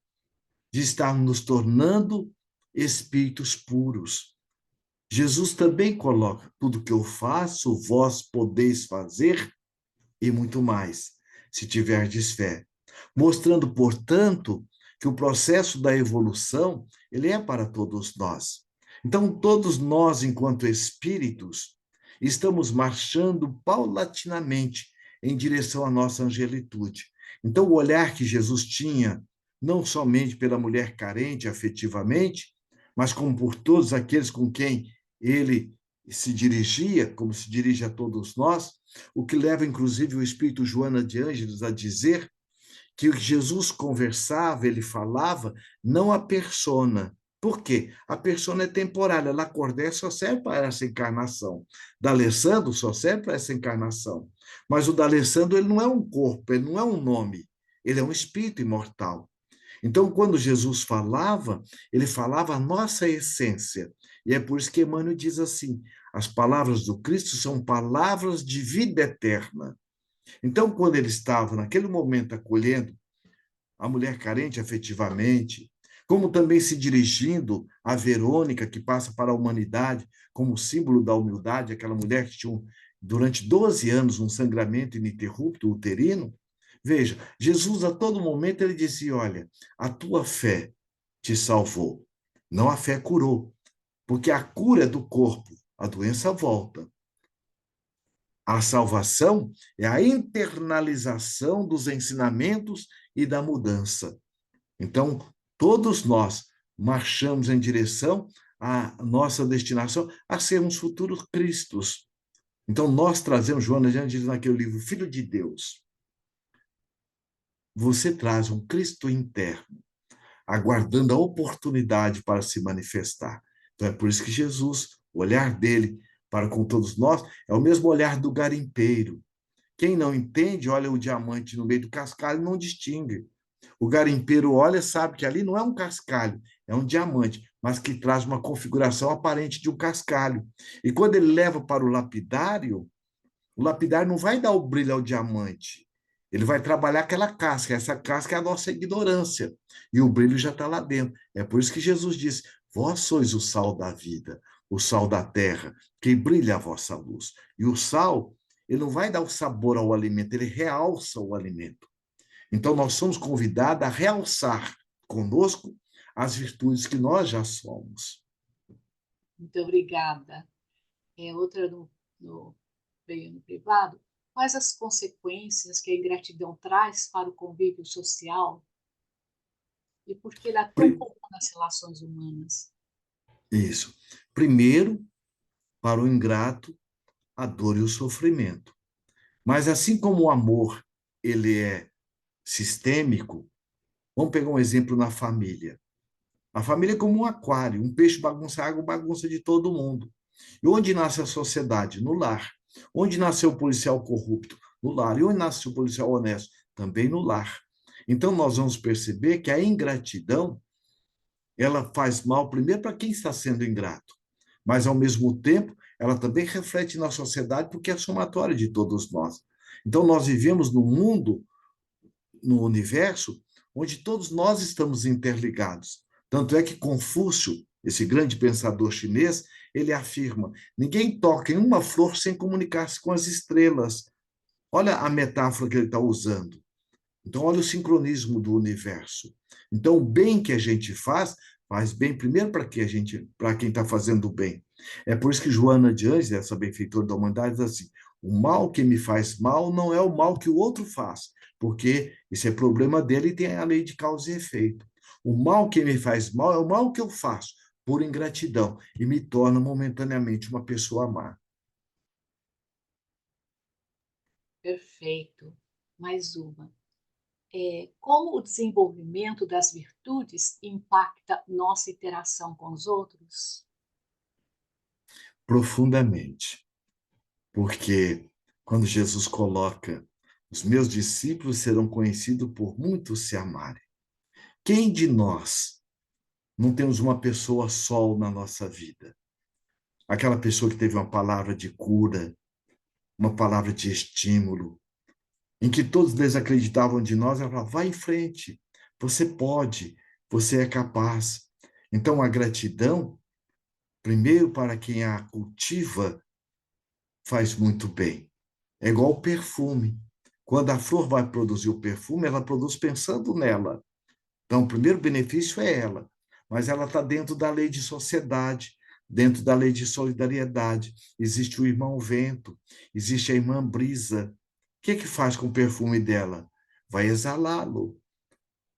A: de estar nos tornando espíritos puros. Jesus também coloca, tudo que eu faço, vós podeis fazer e muito mais, se tiverdes fé. Mostrando, portanto, que o processo da evolução, ele é para todos nós. Então, todos nós, enquanto espíritos, estamos marchando paulatinamente em direção à nossa angelitude. Então, o olhar que Jesus tinha, não somente pela mulher carente afetivamente, mas como por todos aqueles com quem ele se dirigia, como se dirige a todos nós, o que leva, inclusive, o espírito Joana de Ângeles a dizer que Jesus conversava, ele falava, não a persona. Por quê? A persona é temporária, ela Lacordaire só serve para essa encarnação. D'Alessandro só serve para essa encarnação. Mas o D'Alessandro, ele não é um corpo, ele não é um nome, ele é um espírito imortal. Então, quando Jesus falava, ele falava a nossa essência. E é por isso que Emmanuel diz assim: as palavras do Cristo são palavras de vida eterna. Então, quando ele estava, naquele momento, acolhendo a mulher carente afetivamente, como também se dirigindo a Verônica, que passa para a humanidade como símbolo da humildade, aquela mulher que tinha, durante 12 anos, um sangramento ininterrupto uterino. Veja, Jesus, a todo momento, ele dizia: olha, a tua fé te salvou, não a fé curou, porque a cura é do corpo, a doença volta. A salvação é a internalização dos ensinamentos e da mudança. Então, todos nós marchamos em direção à nossa destinação, a sermos futuros Cristos. Então, nós trazemos, Joana já diz naquele livro, Filho de Deus, você traz um Cristo interno, aguardando a oportunidade para se manifestar. Então, é por isso que Jesus, o olhar dele para com todos nós, é o mesmo olhar do garimpeiro. Quem não entende, olha o diamante no meio do cascalho e não distingue. O garimpeiro olha, sabe que ali não é um cascalho, é um diamante, mas que traz uma configuração aparente de um cascalho. E quando ele leva para o lapidário não vai dar o brilho ao diamante. Ele vai trabalhar aquela casca. Essa casca é a nossa ignorância. E o brilho já está lá dentro. É por isso que Jesus disse: vós sois o sal da vida, o sal da terra, que brilha a vossa luz. E o sal, ele não vai dar o sabor ao alimento, ele realça o alimento. Então, nós somos convidados a realçar conosco as virtudes que nós já somos.
B: Muito obrigada. Outra veio no privado. Quais as consequências que a ingratidão traz para o convívio social e por que ela é tão comum nas relações humanas?
A: Isso. Primeiro, para o ingrato, a dor e o sofrimento. Mas assim como o amor, ele é sistêmico, vamos pegar um exemplo na família. A família é como um aquário, um peixe bagunça a água, bagunça de todo mundo. E onde nasce a sociedade? No lar. Onde nasceu o policial corrupto? No lar. E onde nasce o policial honesto? Também no lar. Então, nós vamos perceber que a ingratidão, ela faz mal primeiro para quem está sendo ingrato, mas, ao mesmo tempo, ela também reflete na sociedade porque é somatória de todos nós. Então, nós vivemos num mundo, no universo, onde todos nós estamos interligados. Tanto é que Confúcio, esse grande pensador chinês, ele afirma: ninguém toca em uma flor sem comunicar-se com as estrelas. Olha a metáfora que ele está usando. Então, olha o sincronismo do universo. Então, o bem que a gente faz bem primeiro para que a gente, para quem está fazendo o bem. É por isso que Joana de Anjos, essa benfeitora da humanidade, diz assim: o mal que me faz mal não é o mal que o outro faz, porque isso é problema dele e tem a lei de causa e efeito. O mal que me faz mal é o mal que eu faço por ingratidão e me torna momentaneamente uma pessoa má.
B: Perfeito. Mais uma. Como o desenvolvimento das virtudes impacta nossa interação com os outros?
A: Profundamente. Porque quando Jesus coloca, os meus discípulos serão conhecidos por muitos se amarem. Quem de nós não temos uma pessoa sol na nossa vida? Aquela pessoa que teve uma palavra de cura, uma palavra de estímulo, em que todos desacreditavam de nós, ela falava, vai em frente, você pode, você é capaz. Então, a gratidão, primeiro para quem a cultiva, faz muito bem. É igual o perfume. Quando a flor vai produzir o perfume, ela produz pensando nela. Então, o primeiro benefício é ela, mas ela está dentro da lei de sociedade, dentro da lei de solidariedade. Existe o irmão vento, existe a irmã brisa. O que faz com o perfume dela? Vai exalá-lo.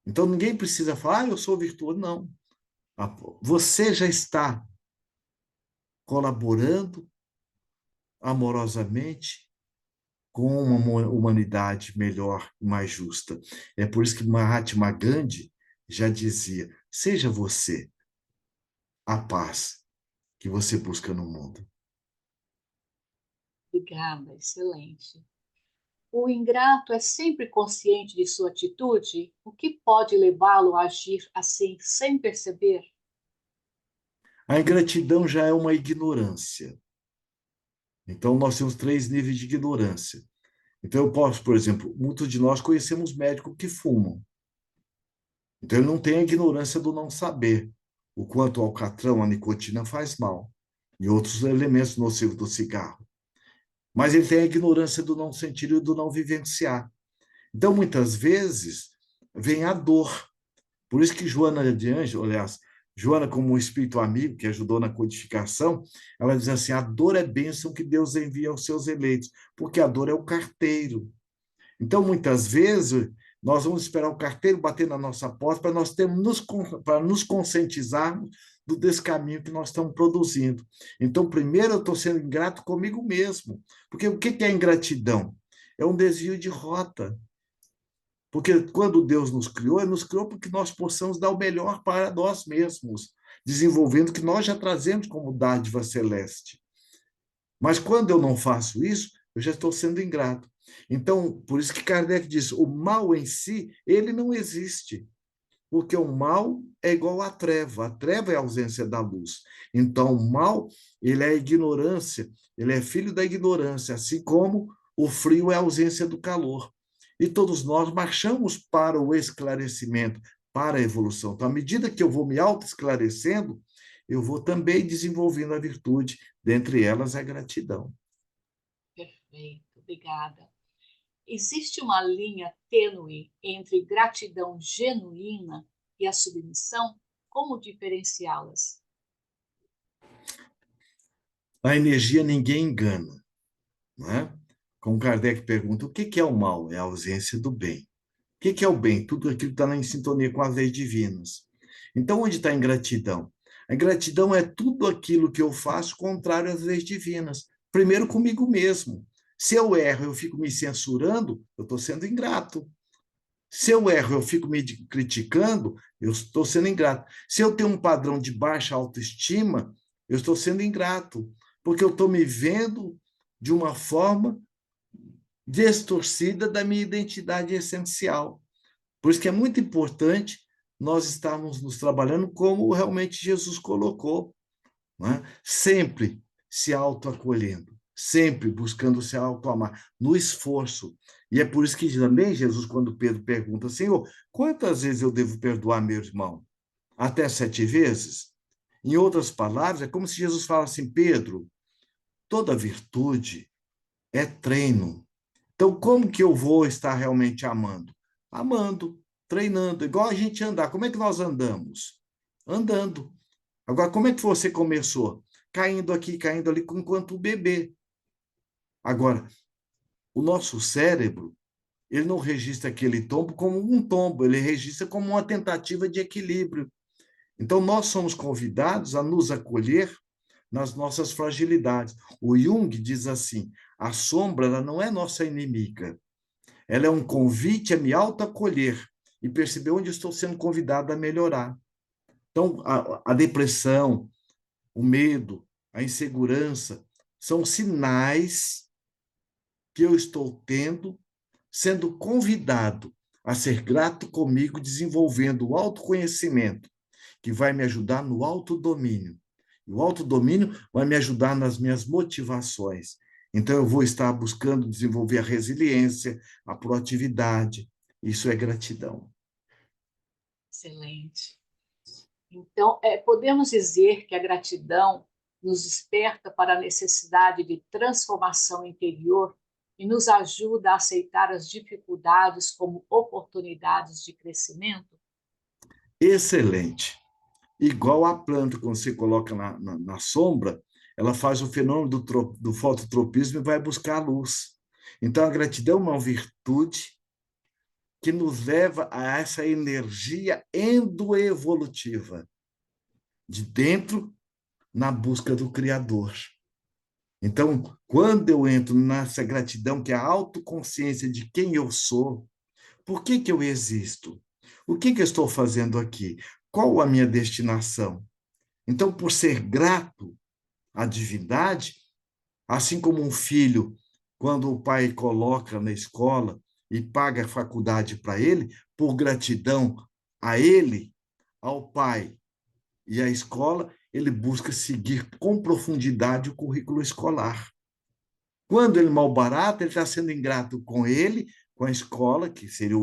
A: Então, ninguém precisa falar, eu sou virtuoso. Não. Você já está colaborando amorosamente com uma humanidade melhor e mais justa. É por isso que Mahatma Gandhi já dizia: seja você a paz que você busca no mundo.
B: Obrigada, excelente. O ingrato é sempre consciente de sua atitude? O que pode levá-lo a agir assim sem perceber?
A: A ingratidão já é uma ignorância. Então, nós temos 3 níveis de ignorância. Então, eu posso, por exemplo, muitos de nós conhecemos médicos que fumam. Então, ele não tem a ignorância do não saber o quanto o alcatrão, a nicotina faz mal e outros elementos nocivos do cigarro. Mas ele tem a ignorância do não sentir e do não vivenciar. Então, muitas vezes, vem a dor. Por isso que Joana de Ângelo, aliás, Joana, como um espírito amigo que ajudou na codificação, ela diz assim: a dor é bênção que Deus envia aos seus eleitos, porque a dor é o carteiro. Então, muitas vezes, nós vamos esperar o carteiro bater na nossa porta para nós termos, para nos conscientizarmos do descaminho que nós estamos produzindo. Então, primeiro, eu estou sendo ingrato comigo mesmo. Porque o que é ingratidão? É um desvio de rota. Porque quando Deus nos criou, Ele nos criou porque nós possamos dar o melhor para nós mesmos, desenvolvendo o que nós já trazemos como dádiva celeste. Mas quando eu não faço isso, eu já estou sendo ingrato. Então, por isso que Kardec diz, o mal em si, ele não existe. Porque o mal é igual à treva. A treva é a ausência da luz. Então, o mal, ele é a ignorância, ele é filho da ignorância, assim como o frio é a ausência do calor. E todos nós marchamos para o esclarecimento, para a evolução. Então, à medida que eu vou me autoesclarecendo, eu vou também desenvolvendo a virtude, dentre elas a gratidão.
B: Perfeito, obrigada. Existe uma linha tênue entre gratidão genuína e a submissão? Como diferenciá-las?
A: A energia ninguém engana, não é? Como Kardec pergunta, o que é o mal? É a ausência do bem. O que é o bem? Tudo aquilo que está em sintonia com as leis divinas. Então, onde está a ingratidão? A ingratidão é tudo aquilo que eu faço contrário às leis divinas. Primeiro comigo mesmo. Se eu erro, eu fico me censurando, eu estou sendo ingrato. Se eu erro, eu fico me criticando, eu estou sendo ingrato. Se eu tenho um padrão de baixa autoestima, eu estou sendo ingrato, porque eu estou me vendo de uma forma distorcida da minha identidade essencial. Por isso que é muito importante nós estarmos nos trabalhando como realmente Jesus colocou, não é? Sempre se autoacolhendo, sempre buscando se autoamar, no esforço. E é por isso que também Jesus, quando Pedro pergunta, Senhor, quantas vezes eu devo perdoar meu irmão? Até 7 vezes? Em outras palavras, é como se Jesus fala assim, Pedro, toda virtude é treino. Então, como que eu vou estar realmente amando? Amando, treinando, igual a gente andar. Como é que nós andamos? Andando. Agora, como é que você começou? Caindo aqui, caindo ali, enquanto bebê. Agora, o nosso cérebro, ele não registra aquele tombo como um tombo, ele registra como uma tentativa de equilíbrio. Então, nós somos convidados a nos acolher nas nossas fragilidades. O Jung diz assim: a sombra ela não é nossa inimiga, ela é um convite a me autoacolher e perceber onde estou sendo convidado a melhorar. Então, a depressão, o medo, a insegurança são sinais que eu estou tendo, sendo convidado a ser grato comigo, desenvolvendo o autoconhecimento, que vai me ajudar no autodomínio. O autodomínio vai me ajudar nas minhas motivações. Então, eu vou estar buscando desenvolver a resiliência, a proatividade. Isso é gratidão.
B: Excelente. Então, podemos dizer que a gratidão nos desperta para a necessidade de transformação interior e nos ajuda a aceitar as dificuldades como oportunidades de crescimento?
A: Excelente. Igual a planta, quando você coloca na sombra, ela faz o fenômeno do fototropismo e vai buscar a luz. Então, a gratidão é uma virtude que nos leva a essa energia endoevolutiva, de dentro na busca do Criador. Então, quando eu entro nessa gratidão, que é a autoconsciência de quem eu sou, por que eu existo? O que eu estou fazendo aqui? Qual a minha destinação? Então, por ser grato à divindade, assim como um filho, quando o pai coloca na escola e paga a faculdade para ele, por gratidão a ele, ao pai e à escola, ele busca seguir com profundidade o currículo escolar. Quando ele malbarata, ele está sendo ingrato com ele, com a escola, que seria,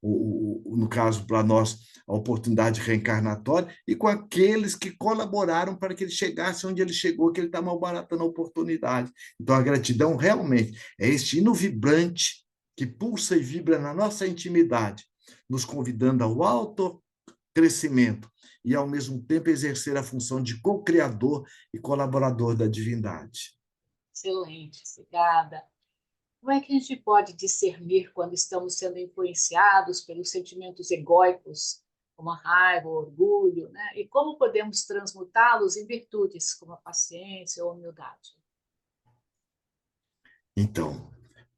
A: no caso, para nós, a oportunidade reencarnatória, e com aqueles que colaboraram para que ele chegasse onde ele chegou, que ele está malbaratando a oportunidade. Então, a gratidão realmente é este hino vibrante que pulsa e vibra na nossa intimidade, nos convidando ao autocrescimento e, ao mesmo tempo, exercer a função de co-criador e colaborador da divindade.
B: Excelente, obrigada. Como é que a gente pode discernir quando estamos sendo influenciados pelos sentimentos egóicos, como a raiva, o orgulho, né? E como podemos transmutá-los em virtudes, como a paciência ou a humildade?
A: Então,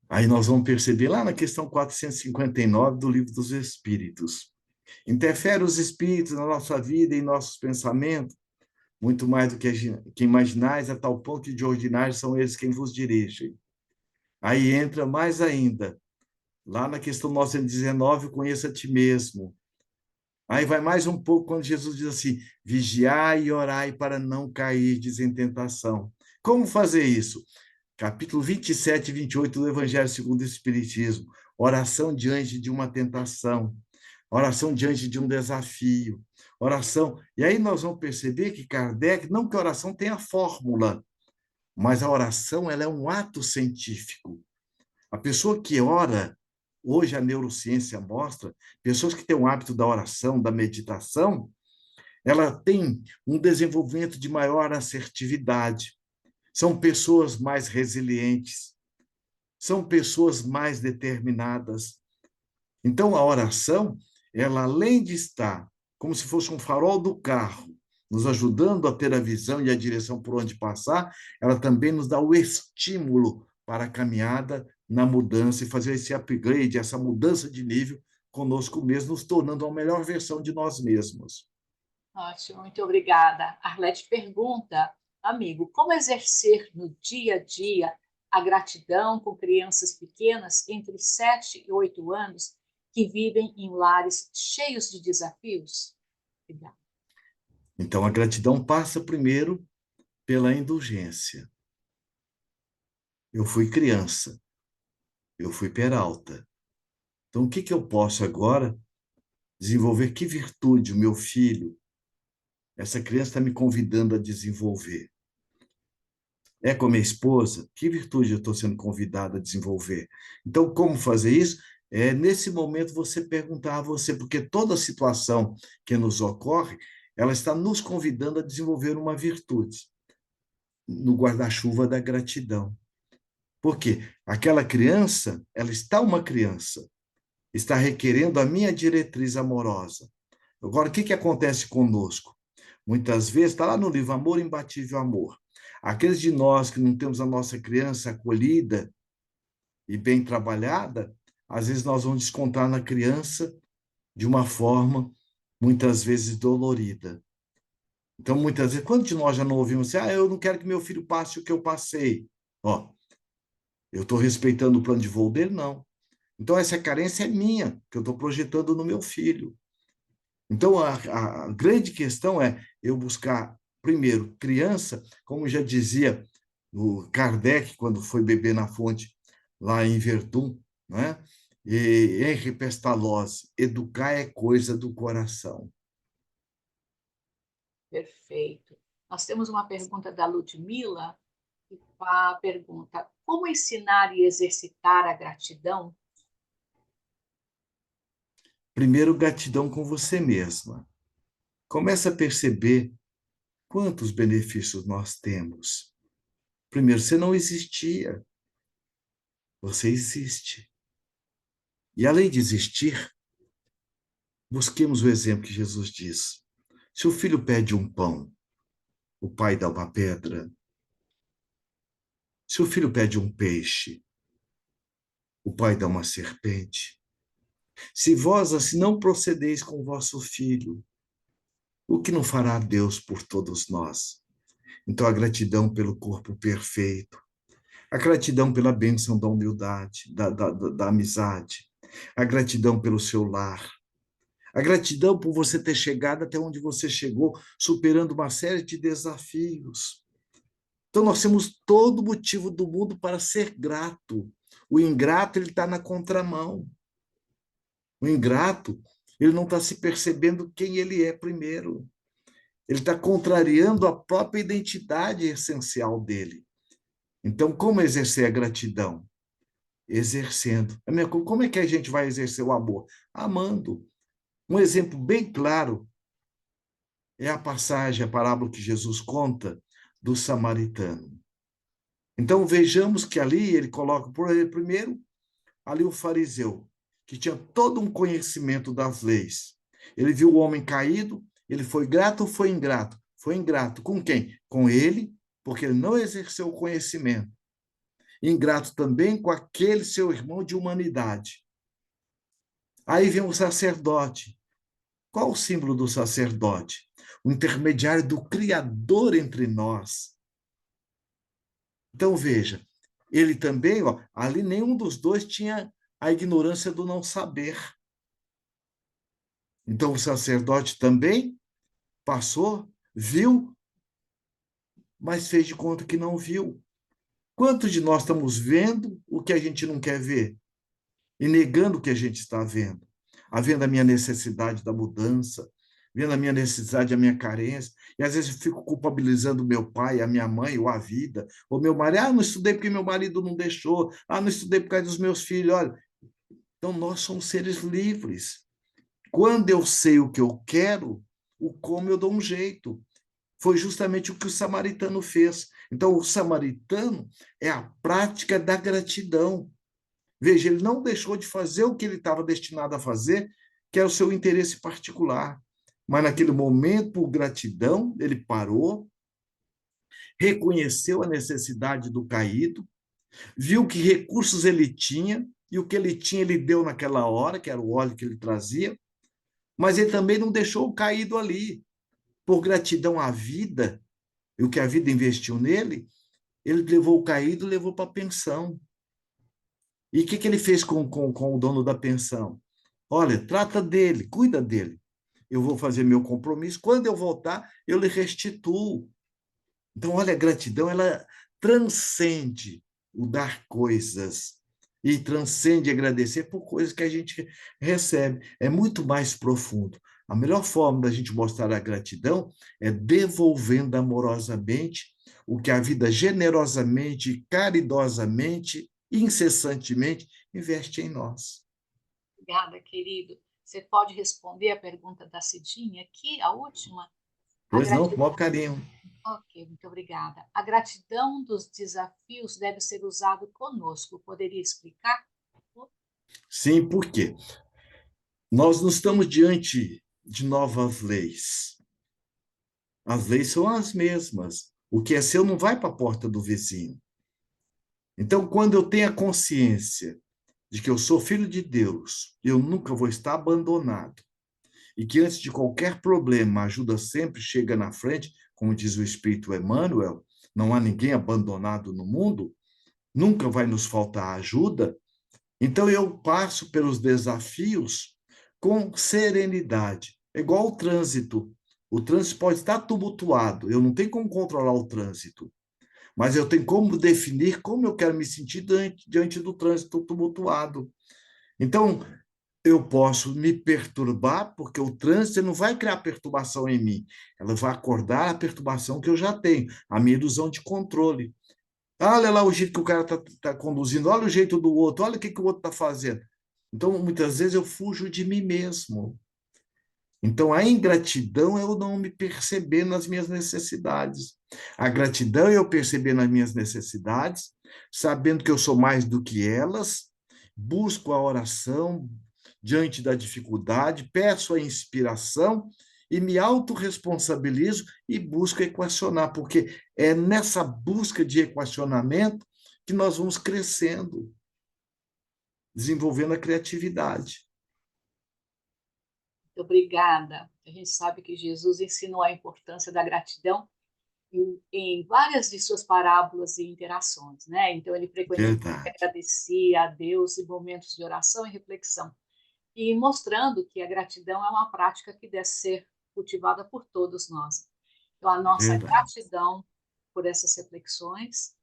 A: aí nós vamos perceber lá na questão 459 do Livro dos Espíritos. Interfere os espíritos na nossa vida e em nossos pensamentos, muito mais do que imaginais, a tal ponto que de ordinário são eles quem vos dirigem. Aí entra mais ainda, lá na questão 919, conheça a ti mesmo. Aí vai mais um pouco quando Jesus diz assim: vigiai e orai para não cairdes em tentação. Como fazer isso? Capítulo 27 e 28 do Evangelho segundo o Espiritismo. Oração diante de uma tentação. Oração diante de um desafio. Oração. E aí nós vamos perceber que Kardec, não que a oração tenha fórmula, mas a oração ela é um ato científico. A pessoa que ora, hoje a neurociência mostra, pessoas que têm o hábito da oração, da meditação, ela tem um desenvolvimento de maior assertividade. São pessoas mais resilientes, são pessoas mais determinadas. Então, a oração, ela além de estar como se fosse um farol do carro, nos ajudando a ter a visão e a direção por onde passar, ela também nos dá o estímulo para a caminhada na mudança e fazer esse upgrade, essa mudança de nível conosco mesmo, nos tornando a melhor versão de nós mesmos.
B: Ótimo, muito obrigada. Arlete pergunta, amigo, como exercer no dia a dia a gratidão com crianças pequenas entre 7 e 8 anos que vivem em lares cheios de desafios? Obrigada.
A: Então, a gratidão passa primeiro pela indulgência. Eu fui criança, eu fui peralta. Então, o que eu posso agora desenvolver? Que virtude o meu filho, essa criança está me convidando a desenvolver? É com a minha esposa? Que virtude eu estou sendo convidado a desenvolver? Então, como fazer isso? É, nesse momento, você perguntar a você, porque toda situação que nos ocorre, ela está nos convidando a desenvolver uma virtude, no guarda-chuva da gratidão. Porque aquela criança, ela está uma criança, está requerendo a minha diretriz amorosa. Agora, o que acontece conosco? Muitas vezes, está lá no livro Amor, Imbatível Amor. Aqueles de nós que não temos a nossa criança acolhida e bem trabalhada, às vezes nós vamos descontar na criança de uma forma, muitas vezes, dolorida. Então, muitas vezes, quantos de nós já não ouvimos assim, eu não quero que meu filho passe o que eu passei? Ó, eu estou respeitando o plano de voo dele? Não. Então, essa carência é minha, que eu estou projetando no meu filho. Então, a grande questão é eu buscar, primeiro, criança, como já dizia o Kardec, quando foi beber na fonte, lá em Verdun, né? E Henri Pestalozzi, educar é coisa do coração.
B: Perfeito. Nós temos uma pergunta da Ludmila, que a pergunta: como ensinar e exercitar a gratidão?
A: Primeiro, gratidão com você mesma. Começa a perceber quantos benefícios nós temos. Primeiro, você não existia, você existe. E além de existir, busquemos o exemplo que Jesus diz. Se o filho pede um pão, o pai dá uma pedra. Se o filho pede um peixe, o pai dá uma serpente. Se vós assim não procedeis com o vosso filho, o que não fará Deus por todos nós? Então, a gratidão pelo corpo perfeito, a gratidão pela bênção da humildade, da amizade, a gratidão pelo seu lar, a gratidão por você ter chegado até onde você chegou, superando uma série de desafios. Então, nós temos todo motivo do mundo para ser grato. O ingrato, ele está na contramão. O ingrato, ele não está se percebendo quem ele é primeiro. Ele está contrariando a própria identidade essencial dele. Então, como exercer a gratidão? Exercendo. Como é que a gente vai exercer o amor? Amando. Um exemplo bem claro é a passagem, a parábola que Jesus conta do samaritano. Então, vejamos que ali ele coloca, primeiro, ali o fariseu, que tinha todo um conhecimento das leis. Ele viu o homem caído, ele foi grato ou foi ingrato? Foi ingrato. Com quem? Com ele, porque ele não exerceu o conhecimento. Ingrato também com aquele seu irmão de humanidade. Aí vem o sacerdote. Qual o símbolo do sacerdote? O intermediário do Criador entre nós. Então, veja, ele também, ali nenhum dos dois tinha a ignorância do não saber. Então, o sacerdote também passou, viu, mas fez de conta que não viu. Quantos de nós estamos vendo o que a gente não quer ver e negando o que a gente está vendo? Havendo a minha necessidade da mudança, vendo a minha necessidade, a minha carência, e às vezes eu fico culpabilizando o meu pai, a minha mãe, ou a vida, ou meu marido. Não estudei porque meu marido não deixou. Não estudei por causa dos meus filhos. Olha, então nós somos seres livres. Quando eu sei o que eu quero, o como eu dou um jeito. Foi justamente o que o samaritano fez. Então, o samaritano é a prática da gratidão. Veja, ele não deixou de fazer o que ele estava destinado a fazer, que é o seu interesse particular. Mas naquele momento, por gratidão, ele parou, reconheceu a necessidade do caído, viu que recursos ele tinha, e o que ele tinha ele deu naquela hora, que era o óleo que ele trazia, mas ele também não deixou o caído ali. Por gratidão à vida, e o que a vida investiu nele, ele levou o caído, levou para a pensão. E o que ele fez com o dono da pensão? Olha, trata dele, cuida dele. Eu vou fazer meu compromisso. Quando eu voltar, eu lhe restituo. Então, olha, a gratidão, ela transcende o dar coisas e transcende agradecer por coisas que a gente recebe. É muito mais profundo. A melhor forma da gente mostrar a gratidão é devolvendo amorosamente o que a vida generosamente, caridosamente, incessantemente investe em nós.
B: Obrigada, querido. Você pode responder a pergunta da Cidinha aqui, a última? A
A: Pois não, com o
B: gratidão,
A: maior carinho.
B: ok, muito obrigada. A gratidão dos desafios deve ser usado conosco. Poderia explicar?
A: Sim, por quê? Nós não estamos diante de novas leis. As leis são as mesmas. O que é seu não vai para a porta do vizinho. Então, quando eu tenho a consciência de que eu sou filho de Deus, eu nunca vou estar abandonado, e que antes de qualquer problema, a ajuda sempre chega na frente, como diz o Espírito Emmanuel, não há ninguém abandonado no mundo, nunca vai nos faltar ajuda. Então, eu passo pelos desafios com serenidade. É igual o trânsito. O trânsito pode estar tumultuado, eu não tenho como controlar o trânsito, mas eu tenho como definir como eu quero me sentir diante do trânsito tumultuado. Então, eu posso me perturbar, porque o trânsito não vai criar perturbação em mim, ela vai acordar a perturbação que eu já tenho, a minha ilusão de controle. Olha lá o jeito que o cara está conduzindo, olha o jeito do outro, olha o que, que o outro está fazendo. Então, muitas vezes eu fujo de mim mesmo. Então, a ingratidão é eu não me perceber nas minhas necessidades. A gratidão é eu perceber nas minhas necessidades, sabendo que eu sou mais do que elas, busco a oração diante da dificuldade, peço a inspiração e me autorresponsabilizo e busco equacionar, porque é nessa busca de equacionamento que nós vamos crescendo, desenvolvendo a criatividade.
B: Muito obrigada. A gente sabe que Jesus ensinou a importância da gratidão em várias de suas parábolas e interações, né? Então, ele frequentemente
A: Verdade,
B: agradecia a Deus em momentos de oração e reflexão, e mostrando que a gratidão é uma prática que deve ser cultivada por todos nós. Então, a nossa
A: verdade.
B: gratidão por essas reflexões,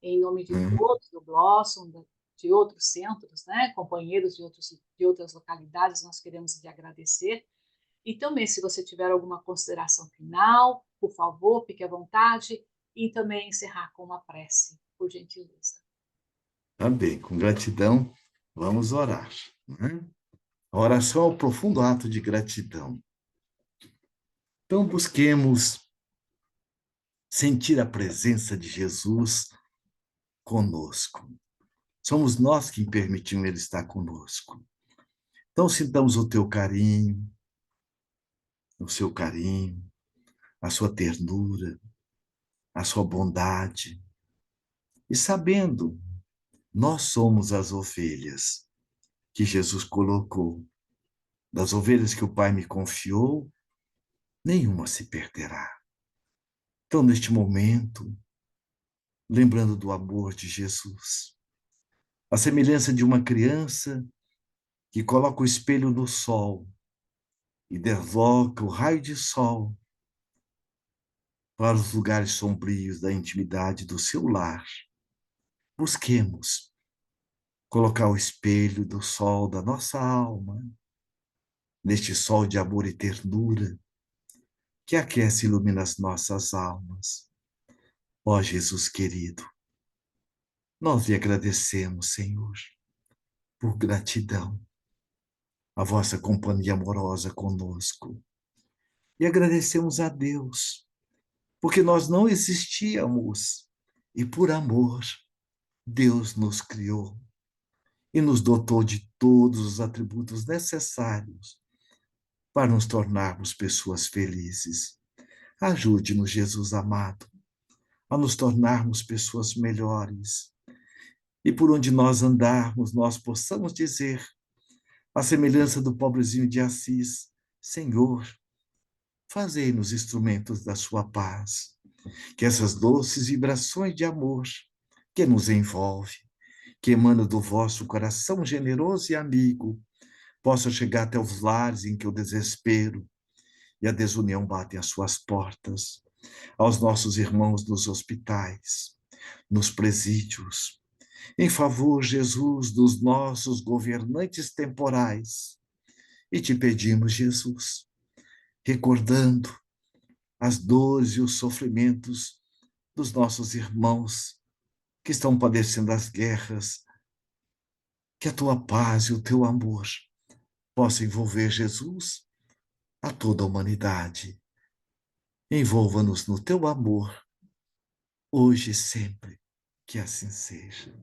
B: em nome de
A: Hum.
B: todos do Blossom, de outros centros, né, companheiros de outras localidades, nós queremos lhe agradecer. E também, se você tiver alguma consideração final, por favor, fique à vontade, e também encerrar com uma prece, por gentileza.
A: Também, com gratidão, vamos orar. Né? A oração é o profundo ato de gratidão. Então, busquemos sentir a presença de Jesus conosco. Somos nós que permitimos Ele estar conosco. Então, sintamos o teu carinho, o seu carinho, a sua ternura, a sua bondade. E sabendo, nós somos as ovelhas que Jesus colocou. Das ovelhas que o Pai me confiou, nenhuma se perderá. Então, neste momento, lembrando do amor de Jesus, a semelhança de uma criança que coloca o espelho no sol e desloca o raio de sol para os lugares sombrios da intimidade do seu lar. Busquemos colocar o espelho do sol da nossa alma, neste sol de amor e ternura, que aquece e ilumina as nossas almas. Ó Jesus querido, nós lhe agradecemos, Senhor, por gratidão, a vossa companhia amorosa conosco. E agradecemos a Deus, porque nós não existíamos, e por amor, Deus nos criou e nos dotou de todos os atributos necessários para nos tornarmos pessoas felizes. Ajude-nos, Jesus amado, a nos tornarmos pessoas melhores. E por onde nós andarmos, nós possamos dizer, à semelhança do pobrezinho de Assis, Senhor, fazei-nos instrumentos da sua paz. Que essas doces vibrações de amor que nos envolve, que emana do vosso coração generoso e amigo, possam chegar até os lares em que o desespero e a desunião batem às suas portas, aos nossos irmãos nos hospitais, nos presídios, em favor, Jesus, dos nossos governantes temporais. E te pedimos, Jesus, recordando as dores e os sofrimentos dos nossos irmãos que estão padecendo as guerras, que a tua paz e o teu amor possam envolver, Jesus, a toda a humanidade. Envolva-nos no teu amor, hoje e sempre, que assim seja.